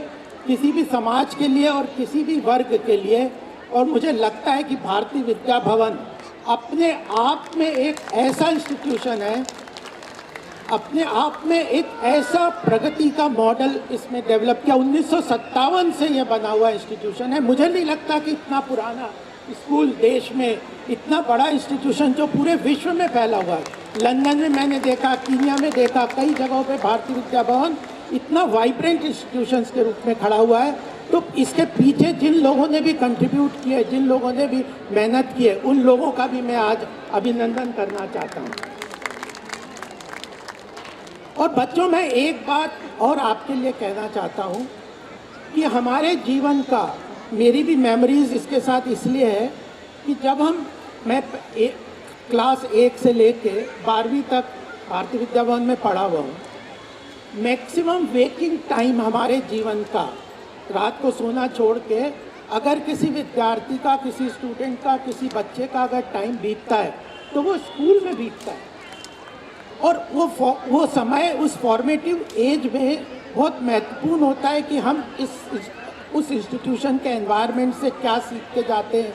किसी भी समाज के लिए और किसी भी वर्ग के लिए। और मुझे लगता है कि भारतीय विद्या भवन अपने आप में एक ऐसा इंस्टीट्यूशन है, अपने आप में एक ऐसा प्रगति का मॉडल इसमें डेवलप किया। 1957 से यह बना हुआ इंस्टीट्यूशन है। मुझे नहीं लगता कि इतना पुराना स्कूल देश में, इतना बड़ा इंस्टीट्यूशन जो पूरे विश्व में फैला हुआ है। लंदन में मैंने देखा, कीनिया में देखा, कई जगहों पे भारतीय विद्या भवन इतना वाइब्रेंट इंस्टीट्यूशंस के रूप में खड़ा हुआ है। तो इसके पीछे जिन लोगों ने भी कंट्रीब्यूट किए, जिन लोगों ने भी मेहनत की है, उन लोगों का भी मैं आज अभिनंदन करना चाहता हूँ। और बच्चों, मैं एक बात और आपके लिए कहना चाहता हूँ कि हमारे जीवन का, मेरी भी मेमोरीज इसके साथ इसलिए है कि जब मैं क्लास 1 से लेके 12वीं तक भारतीय विद्या भवन में पढ़ा हुआ हूँ। मैक्सिमम वेकिंग टाइम हमारे जीवन का, रात को सोना छोड़ के, अगर किसी विद्यार्थी का, किसी स्टूडेंट का, किसी बच्चे का अगर टाइम बीतता है तो वो स्कूल में बीतता है। और वो समय उस फॉर्मेटिव एज में बहुत महत्वपूर्ण होता है कि हम उस इंस्टीट्यूशन के एनवायरनमेंट से क्या सीख के जाते हैं।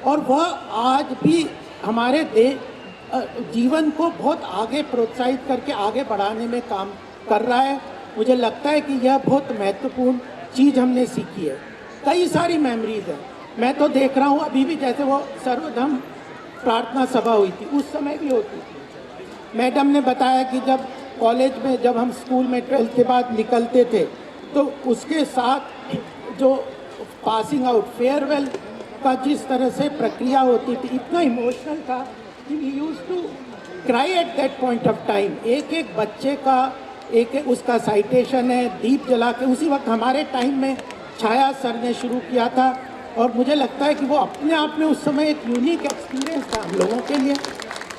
और वह आज भी हमारे जीवन को बहुत आगे प्रोत्साहित करके आगे बढ़ाने में काम कर रहा है। मुझे लगता है कि यह बहुत महत्वपूर्ण चीज़ हमने सीखी है। कई सारी मेमोरीज हैं। मैं तो देख रहा हूँ अभी भी, जैसे वो सर्वधर्म प्रार्थना सभा हुई थी, उस समय भी होती थी। मैडम ने बताया कि जब कॉलेज में, जब हम स्कूल में 12th के बाद निकलते थे, तो उसके साथ जो पासिंग आउट, फेयरवेल का जिस तरह से प्रक्रिया होती थी, इतना इमोशनल था कि we used to cry at that point of time. एक एक बच्चे का एक उसका साइटेशन है, दीप जला के। उसी वक्त हमारे टाइम में छाया सर ने शुरू किया था, और मुझे लगता है कि वो अपने आप में उस समय एक यूनिक एक्सपीरियंस था हम लोगों के लिए।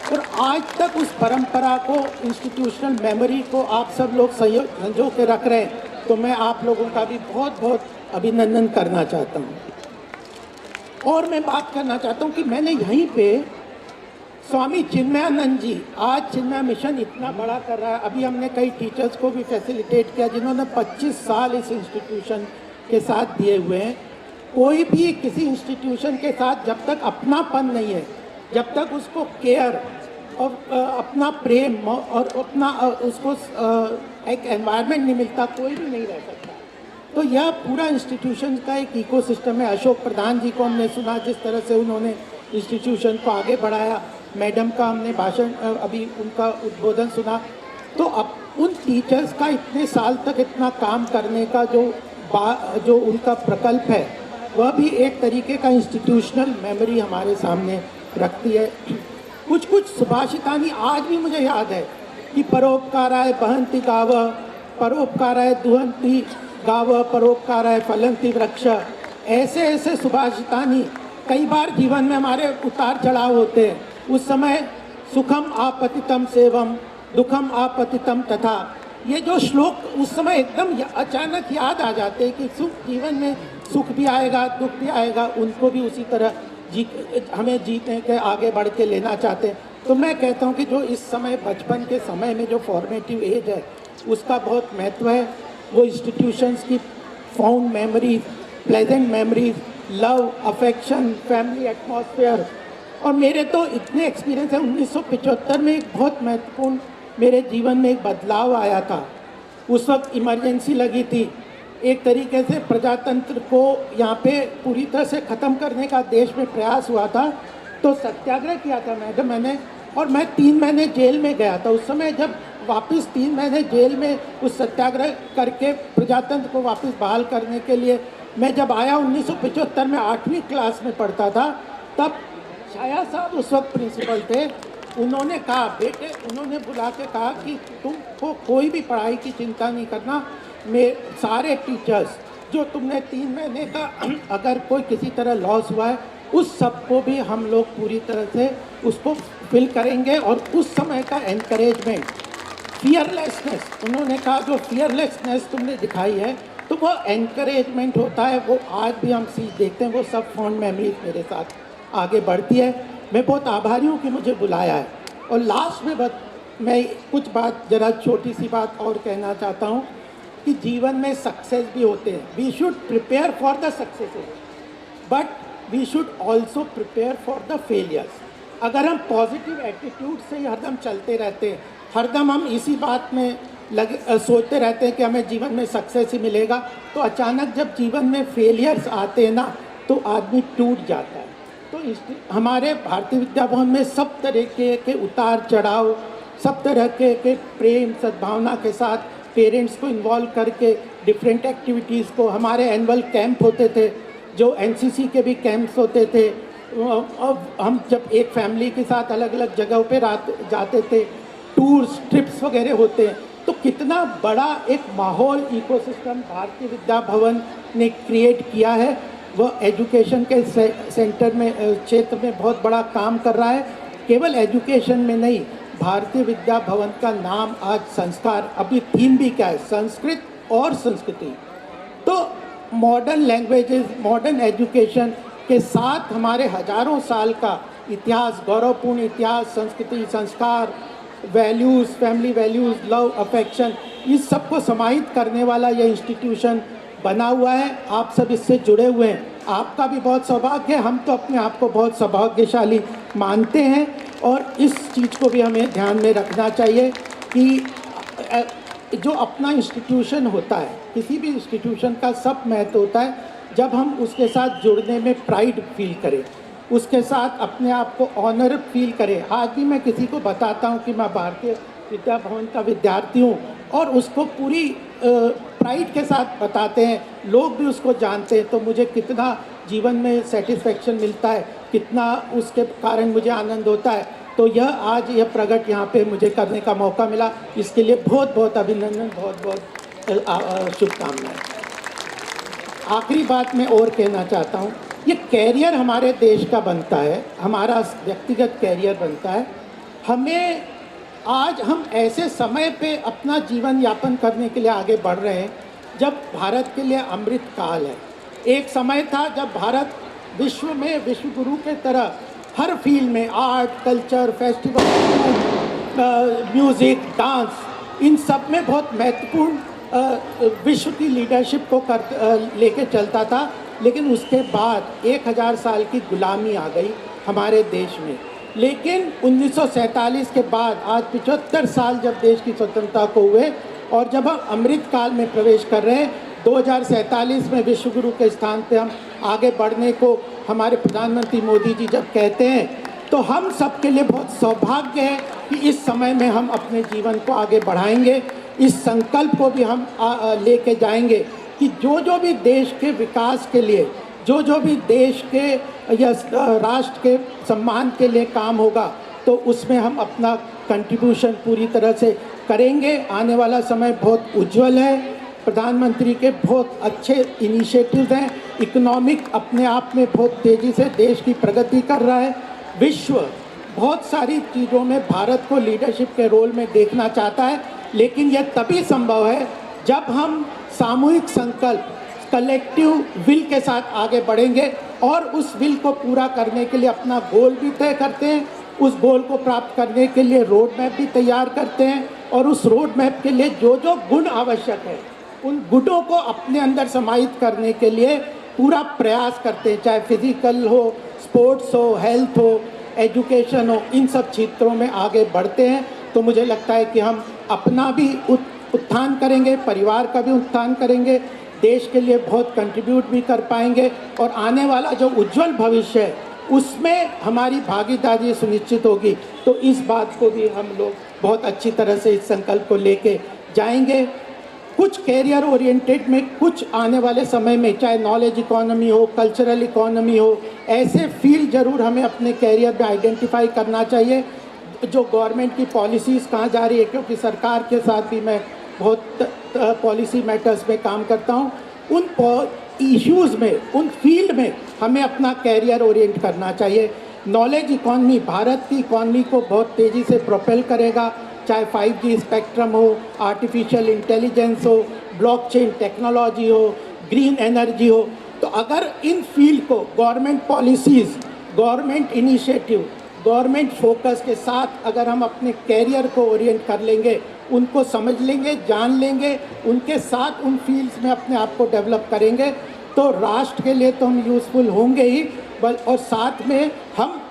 और आज तक उस परंपरा को, इंस्टीट्यूशनल मेमोरी को आप सब लोग संजो के रख रहे हैं, तो मैं आप लोगों का भी बहुत बहुत अभिनंदन करना चाहता हूँ। और मैं बात करना चाहता हूँ कि मैंने यहीं पे स्वामी चिन्मयानंद जी, आज चिन्मय मिशन इतना बड़ा कर रहा है। अभी हमने कई टीचर्स को भी फैसिलिटेट किया जिन्होंने 25 साल इस इंस्टीट्यूशन के साथ दिए हुए हैं। कोई भी किसी इंस्टीट्यूशन के साथ जब तक अपनापन नहीं है, जब तक उसको केयर और अपना प्रेम और अपना उसको एक एनवायरनमेंट नहीं मिलता, कोई भी नहीं रह सकता। तो यह पूरा इंस्टीट्यूशन का एक इकोसिस्टम है। अशोक प्रधान जी को हमने सुना, जिस तरह से उन्होंने इंस्टीट्यूशन को आगे बढ़ाया। मैडम का हमने भाषण, अभी उनका उद्बोधन सुना। तो अब उन टीचर्स का इतने साल तक इतना काम करने का जो उनका प्रकल्प है, वह भी एक तरीके का इंस्टीट्यूशनल मेमोरी हमारे सामने रखती है। कुछ सुभाषितानी आज भी मुझे याद है कि परोपकाराय बहन्ति गाव, परोपकाराय दुहन्ति गाव, परोपकाराय फलन्ति वृक्ष। ऐसे सुभाषितानी कई बार जीवन में हमारे उतार चढ़ाव होते हैं। उस समय सुखम आपतितम सेवम, दुखम आपतितम तथा, ये जो श्लोक उस समय एकदम अचानक याद आ जाते हैं कि सुख, जीवन में सुख भी आएगा, दुख भी आएगा, उनको भी उसी तरह हमें जीने के आगे बढ़ के लेना चाहते हैं। तो मैं कहता हूँ कि जो इस समय बचपन के समय में जो फॉर्मेटिव एज है, उसका बहुत महत्व है। वो इंस्टीट्यूशंस की found memories, pleasant memories, love, affection, family atmosphere. और मेरे तो इतने एक्सपीरियंस है। 1975 में एक बहुत महत्वपूर्ण मेरे जीवन में एक बदलाव आया था। उस वक्त इमरजेंसी लगी थी। एक तरीके से प्रजातंत्र को यहाँ पे पूरी तरह से ख़त्म करने का देश में प्रयास हुआ था। तो सत्याग्रह किया था मैंने, और मैं 3 महीने जेल में गया था। उस समय जब वापस 3 महीने जेल में उस सत्याग्रह करके प्रजातंत्र को वापस बहाल करने के लिए मैं जब आया 1975 में 8वीं क्लास में पढ़ता था, तब छाया साहब उस वक्त प्रिंसिपल थे। उन्होंने कहा, बेटे, उन्होंने बुला के कहा कि तुमको कोई भी पढ़ाई की चिंता नहीं करना। सारे टीचर्स जो तुमने 3 महीने का अगर कोई किसी तरह लॉस हुआ है, उस सब को भी हम लोग पूरी तरह से उसको फिल करेंगे। और उस समय का एनकरेजमेंट, फियरलेसनेस, उन्होंने कहा जो फियरलेसनेस तुमने दिखाई है, तो वो एनकरेजमेंट होता है, वो आज भी हम देखते हैं। वो सब फॉन्ड मेमोरीज मेरे साथ आगे बढ़ती है। मैं बहुत आभारी हूँ कि मुझे बुलाया है। और लास्ट में मैं कुछ बात, जरा छोटी सी बात और कहना चाहता हूँ कि जीवन में सक्सेस भी होते हैं। We should prepare for the successes, but we should also prepare for the failures. अगर हम पॉजिटिव एटीट्यूड से ही हरदम चलते रहते हैं, हरदम हम इसी बात में सोचते रहते हैं कि हमें जीवन में सक्सेस ही मिलेगा, तो अचानक जब जीवन में फेलियर्स आते हैं ना, तो आदमी टूट जाता है। तो हमारे भारतीय विद्या भवन में सब तरीके के उतार चढ़ाव, सब तरह के प्रेम सद्भावना के साथ पेरेंट्स को इन्वॉल्व करके डिफरेंट एक्टिविटीज़ को, हमारे एनुअल कैंप होते थे, जो एनसीसी के भी कैंप्स होते थे। अब हम जब एक फैमिली के साथ अलग अलग जगहों पे जाते थे, टूर्स, ट्रिप्स वगैरह होते हैं, तो कितना बड़ा एक माहौल, इकोसिस्टम भारतीय विद्या भवन ने क्रिएट किया है। वह एजुकेशन के सेंटर में, क्षेत्र में बहुत बड़ा काम कर रहा है। केवल एजुकेशन में नहीं, भारतीय विद्या भवन का नाम आज संस्कार, अभी थीम भी क्या है, संस्कृत और संस्कृति। तो मॉडर्न लैंग्वेजेस, मॉडर्न एजुकेशन के साथ हमारे हजारों साल का इतिहास, गौरवपूर्ण इतिहास, संस्कृति, संस्कार, values, family values, love, affection, इस सब को समाहित करने वाला यह इंस्टीट्यूशन बना हुआ है। आप सब इससे जुड़े हुए हैं। आपका भी बहुत सौभाग्य है। हम तो अपने आप को बहुत सौभाग्यशाली मानते हैं। और इस चीज़ को भी हमें ध्यान में रखना चाहिए कि जो अपना इंस्टीट्यूशन होता है, किसी भी इंस्टीट्यूशन का सब महत्व होता है जब हम उसके साथ जुड़ने में प्राइड फील करें, उसके साथ अपने आप को ऑनर फील करें। आज भी मैं किसी को बताता हूँ कि मैं भारतीय विद्या भवन का विद्यार्थी हूँ, और उसको पूरी प्राइड के साथ बताते हैं, लोग भी उसको जानते हैं, तो मुझे कितना जीवन में सेटिस्फेक्शन मिलता है, कितना उसके कारण मुझे आनंद होता है। तो यह आज यह प्रकट यहाँ पे मुझे करने का मौका मिला, इसके लिए बहुत बहुत अभिनंदन, बहुत बहुत शुभकामनाएं। आखिरी बात मैं और कहना चाहता हूँ, ये कैरियर हमारे देश का बनता है, हमारा व्यक्तिगत कैरियर बनता है। हमें आज हम ऐसे समय पे अपना जीवन यापन करने के लिए आगे बढ़ रहे हैं जब भारत के लिए अमृत काल है। एक समय था जब भारत विश्व में विश्व गुरु के तरह हर फील्ड में, art, culture, festival, music, dance, इन सब में बहुत महत्वपूर्ण विश्व की लीडरशिप को लेके चलता था। लेकिन उसके बाद 1000 साल की गुलामी आ गई हमारे देश में। लेकिन 1947 के बाद आज 75 साल जब देश की स्वतंत्रता को हुए, और जब हम अमृत काल में प्रवेश कर रहे हैं, 2047 में विश्व गुरु के स्थान पे हम आगे बढ़ने को हमारे प्रधानमंत्री मोदी जी जब कहते हैं, तो हम सबके लिए बहुत सौभाग्य है कि इस समय में हम अपने जीवन को आगे बढ़ाएंगे। इस संकल्प को भी हम लेके जाएंगे कि जो भी देश के विकास के लिए, जो भी देश के या राष्ट्र के सम्मान के लिए काम होगा, तो उसमें हम अपना कंट्रीब्यूशन पूरी तरह से करेंगे। आने वाला समय बहुत उज्जवल है। प्रधानमंत्री के बहुत अच्छे इनिशिएटिव्स हैं। इकोनॉमिक अपने आप में बहुत तेज़ी से देश की प्रगति कर रहा है। विश्व बहुत सारी चीज़ों में भारत को लीडरशिप के रोल में देखना चाहता है, लेकिन यह तभी संभव है जब हम सामूहिक संकल्प, कलेक्टिव विल के साथ आगे बढ़ेंगे और उस विल को पूरा करने के लिए अपना गोल भी तय करते हैं। उस गोल को प्राप्त करने के लिए रोड मैप भी तैयार करते हैं और उस रोड मैप के लिए जो गुण आवश्यक है, उन गुणों को अपने अंदर समाहित करने के लिए पूरा प्रयास करते हैं। चाहे फिजिकल हो, स्पोर्ट्स हो, हेल्थ हो, एजुकेशन हो, इन सब क्षेत्रों में आगे बढ़ते हैं। तो मुझे लगता है कि हम अपना भी उत्थान करेंगे, परिवार का भी उत्थान करेंगे, देश के लिए बहुत कंट्रीब्यूट भी कर पाएंगे और आने वाला जो उज्जवल भविष्य है उसमें हमारी भागीदारी सुनिश्चित होगी। तो इस बात को भी हम लोग बहुत अच्छी तरह से इस संकल्प को लेके जाएंगे। कुछ कैरियर ओरिएंटेड में, कुछ आने वाले समय में, चाहे नॉलेज इकोनॉमी हो, कल्चरल इकोनॉमी हो, ऐसे फील्ड ज़रूर हमें अपने कैरियर में आइडेंटिफाई करना चाहिए। जो गवर्नमेंट की पॉलिसीज़ कहाँ जा रही है, क्योंकि सरकार के साथ भी मैं बहुत पॉलिसी मैटर्स में काम करता हूँ, उन इश्यूज़ में, उन फील्ड में हमें अपना कैरियर ओरिएंट करना चाहिए। नॉलेज इकोनॉमी भारत की इकोनॉमी को बहुत तेज़ी से प्रोपेल करेगा, चाहे 5G स्पेक्ट्रम हो, आर्टिफिशियल इंटेलिजेंस हो, ब्लॉकचेन टेक्नोलॉजी हो, ग्रीन एनर्जी हो। तो अगर इन फील्ड को government policies, government initiative, government focus के साथ अगर हम अपने कैरियर को ओरिएंट कर लेंगे, उनको समझ लेंगे, जान लेंगे, उनके साथ उन फील्ड्स में अपने आप को डेवलप करेंगे, तो राष्ट्र के लिए तो हम यूज़फुल होंगे ही, और साथ में हम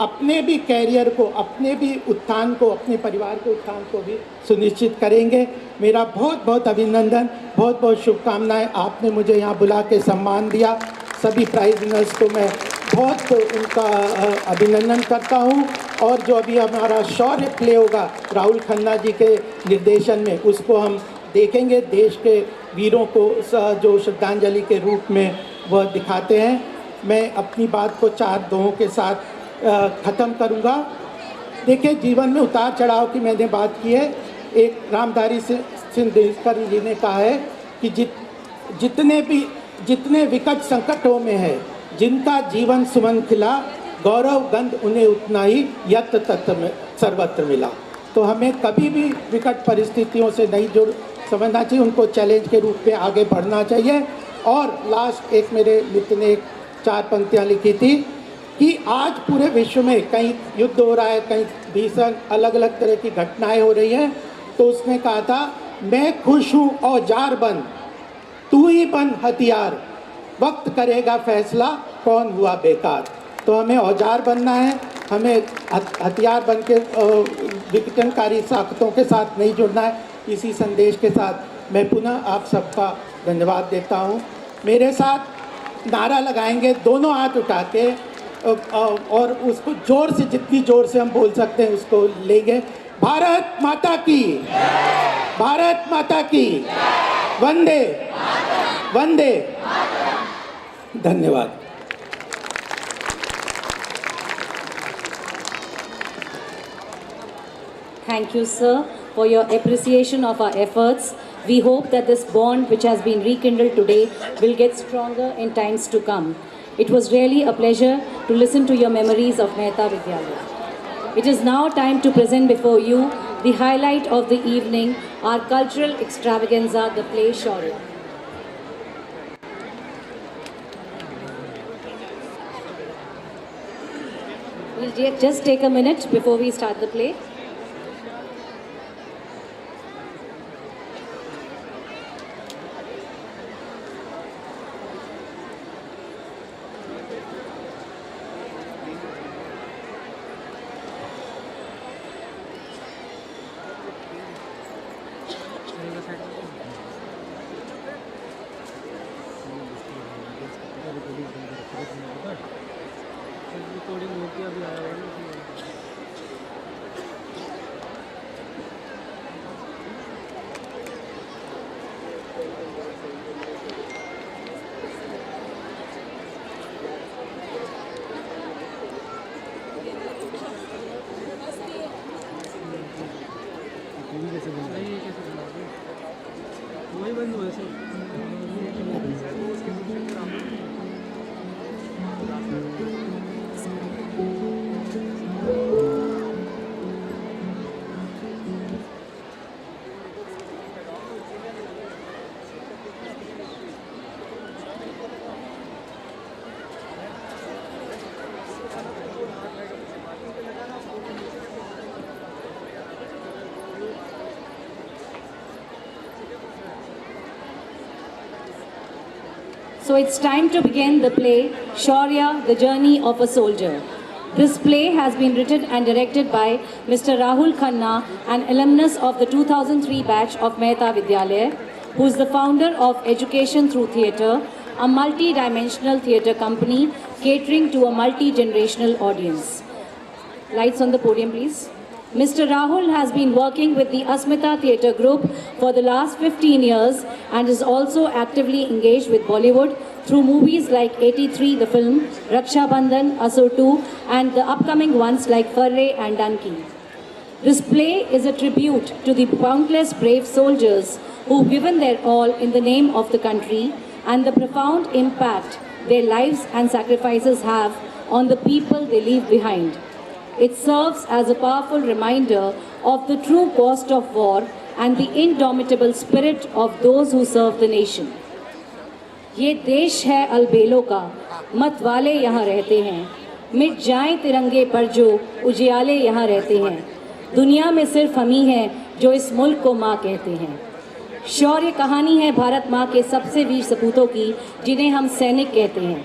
अपने भी कैरियर को, अपने भी उत्थान को, अपने परिवार के उत्थान को भी सुनिश्चित करेंगे। मेरा बहुत बहुत अभिनंदन, बहुत बहुत शुभकामनाएं। आपने मुझे यहाँ बुला के सम्मान दिया। सभी प्राइज विनर्स को मैं बहुत उनका अभिनंदन करता हूँ। और जो अभी हमारा शौर्य प्ले होगा राहुल खन्ना जी के निर्देशन में, उसको हम देखेंगे। देश के वीरों को जो श्रद्धांजलि के रूप में वह दिखाते हैं। मैं अपनी बात को 4 दोहों के साथ ख़त्म करूँगा। देखिए, जीवन में उतार चढ़ाव की मैंने बात की है। एक रामधारी सिंह दिनकर जी ने कहा है कि जितने विकट संकटों में है जिनका जीवन सुमन खिला, गौरव गंध उन्हें उतना ही यत्र तत्र में सर्वत्र मिला। तो हमें कभी भी विकट परिस्थितियों से नहीं समझना चाहिए, उनको चैलेंज के रूप में आगे बढ़ना चाहिए। और लास्ट एक मेरे मित्र ने 4 पंक्तियाँ लिखी थी कि आज पूरे विश्व में कहीं युद्ध हो रहा है, कहीं भीषण अलग अलग तरह की घटनाएं हो रही हैं, तो उसने कहा था, मैं खुश हूँ औजार बन, तू ही बन हथियार, वक्त करेगा फैसला कौन हुआ बेकार। तो हमें औजार बनना है, हमें हथियार बन के विघटनकारी ताकतों के साथ नहीं जुड़ना है। इसी संदेश के साथ मैं पुनः आप सबका धन्यवाद देता हूँ। मेरे साथ नारा लगाएंगे, दोनों हाथ उठा के, और उसको जोर से, जितनी जोर से हम बोल सकते हैं उसको लेंगे। भारत माता की, भारत माता की, वंदे वंदे। धन्यवाद। Thank you, sir, for your appreciation of our efforts. We hope that this bond which has been rekindled today will get stronger in times to come. It was really a pleasure to listen to your memories of Mehta Vidyalaya. It is now time to present before you the highlight of the evening, our cultural extravaganza, the play Shaurya. We'll just take a minute before we start the play. So it's time to begin the play Shaurya, the Journey of a Soldier. This play has been written and directed by Mr. Rahul Khanna, an alumnus of the 2003 batch of Mehta Vidyalaya, who is the founder of Education Through Theatre, a multi-dimensional theatre company catering to a multi-generational audience. Lights on the podium, please. Mr. Rahul has been working with the Asmita Theatre Group for the last 15 years and is also actively engaged with Bollywood through movies like 83 the film, Raksha Bandhan, Asur 2 and the upcoming ones like Farre and Dunki. This play is a tribute to the countless brave soldiers who've given their all in the name of the country and the profound impact their lives and sacrifices have on the people they leave behind. It serves as a powerful reminder of the true cost of war and the indomitable spirit of those who serve the nation. ये देश है अलबेलों का, मत वाले यहाँ रहते हैं, मिट जाएं तिरंगे पर जो उजियाले यहाँ रहते हैं, दुनिया में सिर्फ हम ही हैं जो इस मुल्क को माँ कहते हैं। शौर्य कहानी है भारत माँ के सबसे वीर सपूतों की, जिन्हें हम सैनिक कहते हैं।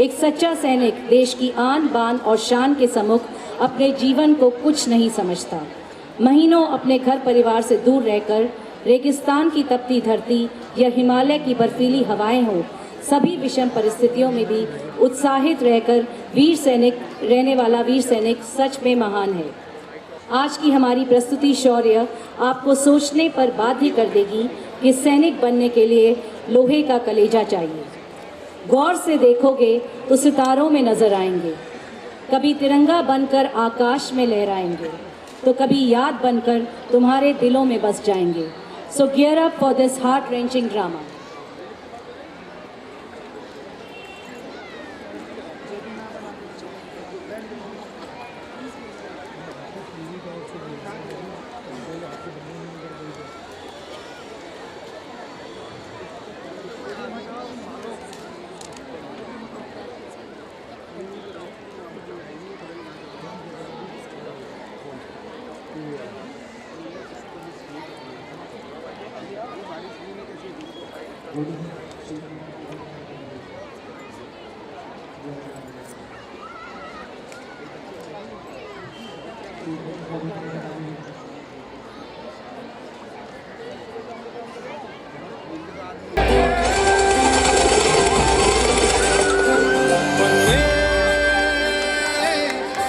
एक सच्चा सैनिक देश की आन बान और शान के सम्मुख अपने जीवन को कुछ नहीं समझता। महीनों अपने घर परिवार से दूर रहकर रेगिस्तान की तपती धरती या हिमालय की बर्फीली हवाएं हों, सभी विषम परिस्थितियों में भी उत्साहित रहकर वीर सैनिक रहने वाला वीर सैनिक सच में महान है। आज की हमारी प्रस्तुति शौर्य आपको सोचने पर बाध्य कर देगी कि सैनिक बनने के लिए लोहे का कलेजा चाहिए। गौर से देखोगे तो सितारों में नजर आएंगे, कभी तिरंगा बनकर आकाश में लहराएंगे, तो कभी याद बनकर तुम्हारे दिलों में बस जाएंगे। So gear up for this heart-wrenching drama.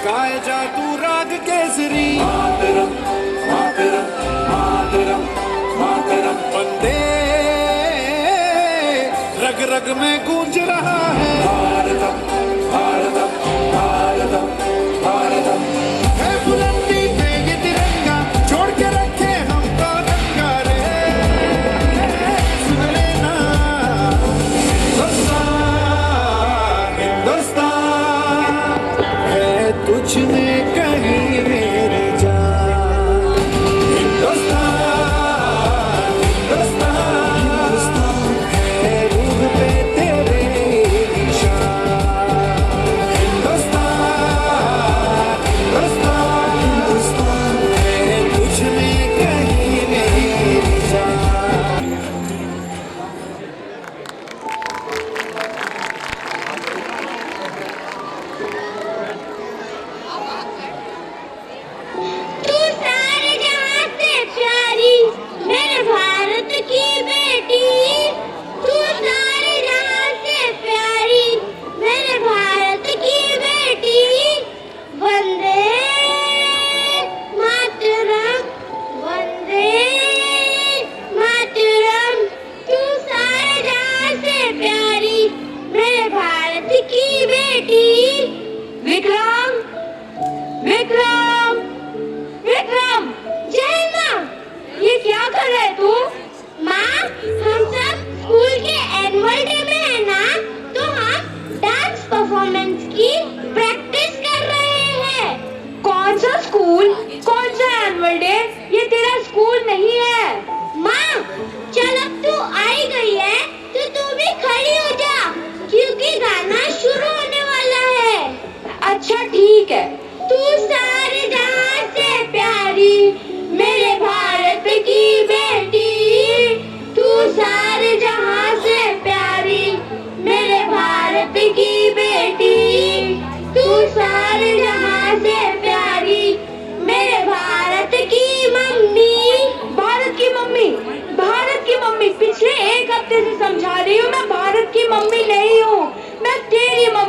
गाए जा तू राग केसरी मातरम मातरम मातरम मातरम वंदे रग रग में गूंज रहा है भारतम भारतम भारतम भारतम है बुलंदी पे ये तिरंगा छोड़ के रखे हमको रंगा रे सुन लेना हिंदुस्तान हिंदुस्तान है तुझ में कहीं मेरी जान हिंदुस्तान हिंदुस्तान है रूह पे तेरे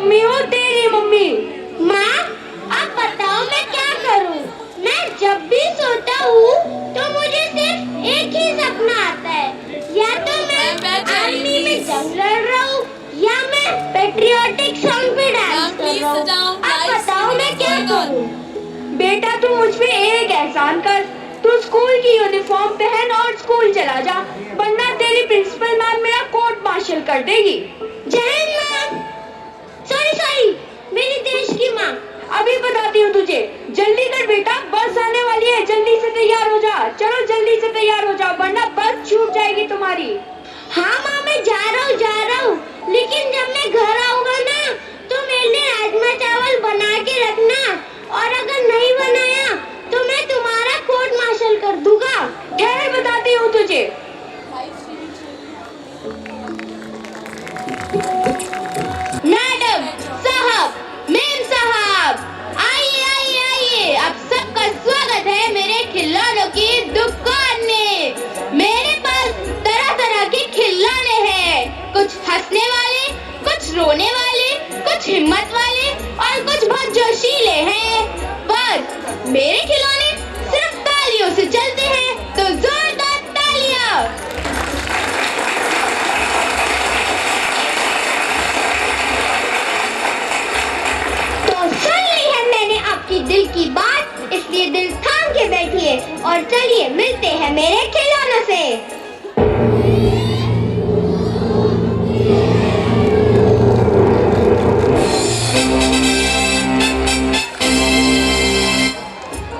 मम्मी हूँ तेरी मम्मी। माँ अब बताओ मैं क्या करूँ? मैं जब भी सोता हूँ तो मुझे सिर्फ एक ही सपना आता है, या तो मैं आर्मी में जंग लड़ रहा हूँ या मैं पेट्रियोटिक सॉन्ग पे डांस कर रहा हूँ। अब बताओ मैं क्या करूँ? बेटा तू मुझ पे एक एहसान कर, तू स्कूल की यूनिफॉर्म पहन और स्कूल चला जा, वरना तेरी प्रिंसिपल मैम मेरा कोर्ट मार्शल कर देगी। जय हिंद मैम। सॉरी मेरी देश की माँ। अभी बताती हूँ तुझे, जल्दी कर बेटा, बस आने वाली है, जल्दी से तैयार हो जा। चलो जल्दी से तैयार हो जाओ वरना बस छूट जाएगी तुम्हारी। हाँ माँ मैं जा रहा हूँ, लेकिन जब मैं घर आऊंगा ना तो मेरे लिए राजमा चावल बना के रखना, और अगर नहीं बनाया तो मैं तुम्हारा कोर्ट मार्शल कर दूंगा। ठहर बताती हूँ तुझे। मैडम साहब, मेम साहब, आइए, आप सबका स्वागत है मेरे खिलौनों की दुकान में। मेरे पास तरह तरह के खिलौने हैं, कुछ हंसने वाले, कुछ रोने वाले, कुछ हिम्मत वाले और कुछ बहुत जोशीले हैं। बस मेरे खिलौने सिर्फ तालियों से चलते हैं, तो जोरदार तालियां। तो सुन ली है मैंने आपकी दिल की बात, इसलिए दिल थाम के बैठिए और चलिए मिलते हैं मेरे खिलौनों से।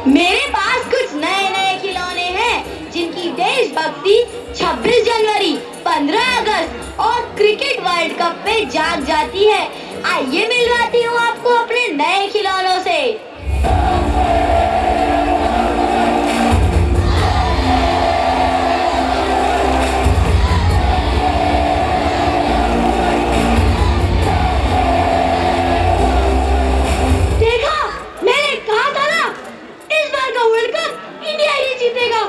मेरे पास कुछ नए नए खिलौने हैं जिनकी देशभक्ति 26 जनवरी, 15 अगस्त और क्रिकेट वर्ल्ड कप पे जाग जाती है। आइए मिलवाती हूँ आपको अपने नए खिलौनों से। देखा, मैंने कहा था ना, इस बार का वर्ल्ड कप इंडिया ही जीतेगा।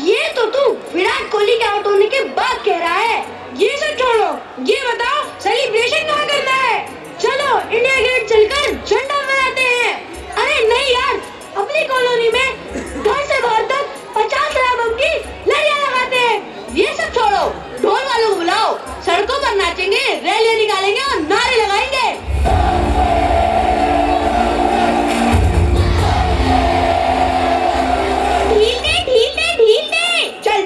ये तो तू विराट कोहली के आउट होने के बाद कह रहा है। ये सब छोड़ो, ये बताओ सेलिब्रेशन कहाँ करना है? चलो इंडिया गेट चलकर झंडा फहराते हैं। अरे नहीं यार, अपनी कॉलोनी में घर से बाहर तक 50 बम की लड़ियां लगाते हैं। ये सब छोड़ो, ढोल वालों को बुलाओ, सड़कों पर नाचेंगे, रैलियां निकालेंगे और नारे लगाएंगे।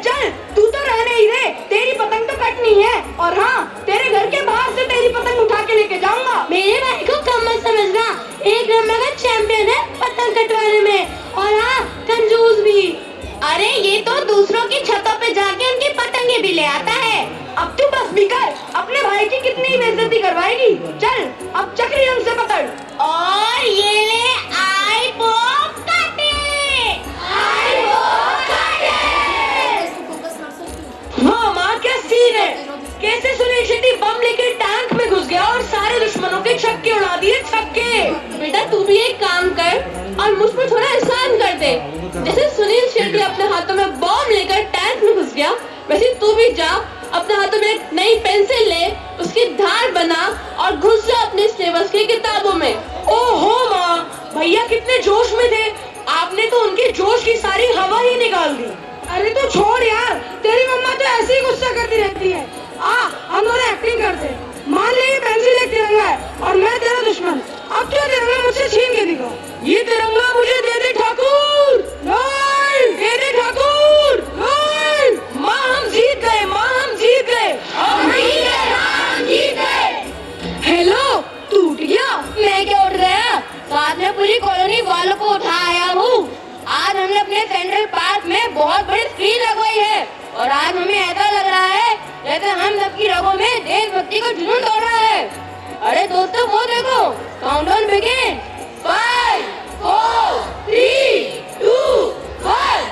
चल तू तो रहने ही दे, तेरी पतंग तो कटनी है। और हाँ, तेरे घर के बाहर से तेरी पतंग उठा के लेके जाऊंगा। मेरे भाई को कम मत समझना, एक नंबर का चैंपियन है पतंग कटवाने में, और हाँ कंजूस भी। अरे ये तो दूसरों की छतों पे जाके उनकी पतंगे भी ले आता है। अब तू बस भी कर, अपने भाई की कितनी बेइज्जती करवाएगी। चल अब चक्री हमसे पकड़। और ये ले आई पॉप काटे। हाँ माँ क्या सीन है, कैसे सुनील शेट्टी बम लेके टैंक में घुस गया और सारे दुश्मनों के छक्के उड़ा दिए, छक्के। बेटा तू भी एक काम कर और मुझ पर थोड़ा एहसान कर दे। जैसे सुनील शेट्टी अपने हाथों में बम लेकर टैंक में घुस गया, वैसे तू भी जा, अपने हाथों में एक नई पेंसिल ले, उसकी धार बना और घुस जा अपने सिलेबस की किताबों में। ओहो माँ, भैया कितने जोश में थे, आपने तो उनके जोश की सारी हवा ही निकाल दी। अरे तो छोड़ यार, तेरी मम्मा तो ऐसे ही गुस्सा करती रहती है। हम दोनों एक्टिंग करते हैं। मान ले ये पेंसिल एक तिरंगा है और मैं तेरा दुश्मन। अब क्यों तिरंगा मुझसे छीन के दिखाओ? ये तिरंगा मुझे दे दे ठाकुर। नहीं, दे दे ठाकुर। नहीं, माँ हम जीत गए, माँ हम जीत गए। हम जीत गए। हेलो, टूट गया? मैं क्या उठ गया? साथ में पूरी कॉलोनी वालों को उठा आया हूँ। आज हमने अपने सेंट्रल पार्क में बहुत बड़ी स्क्रीन लगवाई है और आज हमें ऐसा लग रहा है जैसे हम सबकी रगों में देशभक्ति का जुनून दौड़ रहा है। अरे दोस्तों वो देखो, काउंटडाउन बिगिन। 5, 4, 3, 2, 1।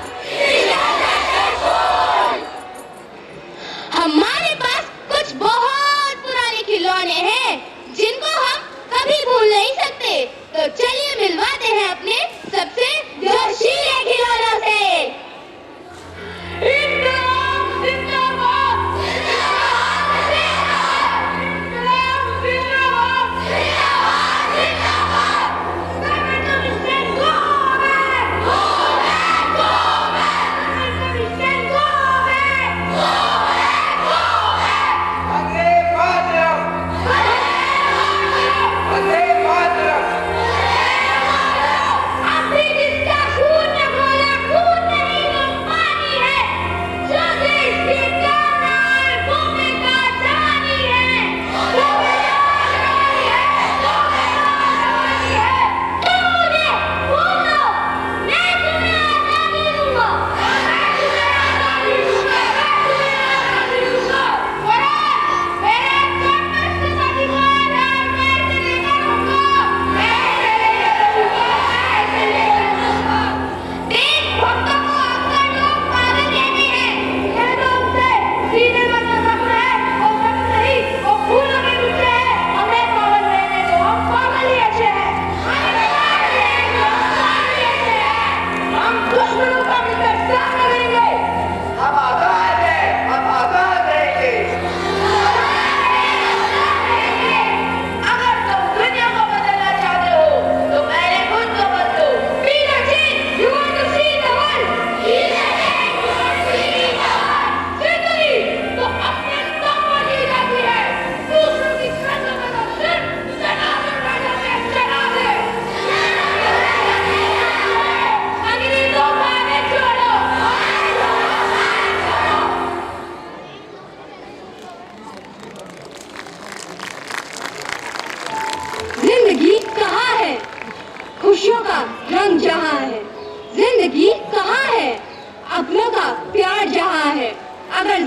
हमारे पास कुछ बहुत पुराने खिलौने हैं जिनको हम कभी भूल नहीं सकते, तो चलिए मिलवाते हैं अपने सबसे जोशीले खिलौनों से। जिंदाबाद, जिंदाबाद, जिंदाबाद, जिंदाबाद, जिंदाबाद। खुशियों का रंग जहां है, जिंदगी कहाँ है, अपनों का प्यार जहां है। अगर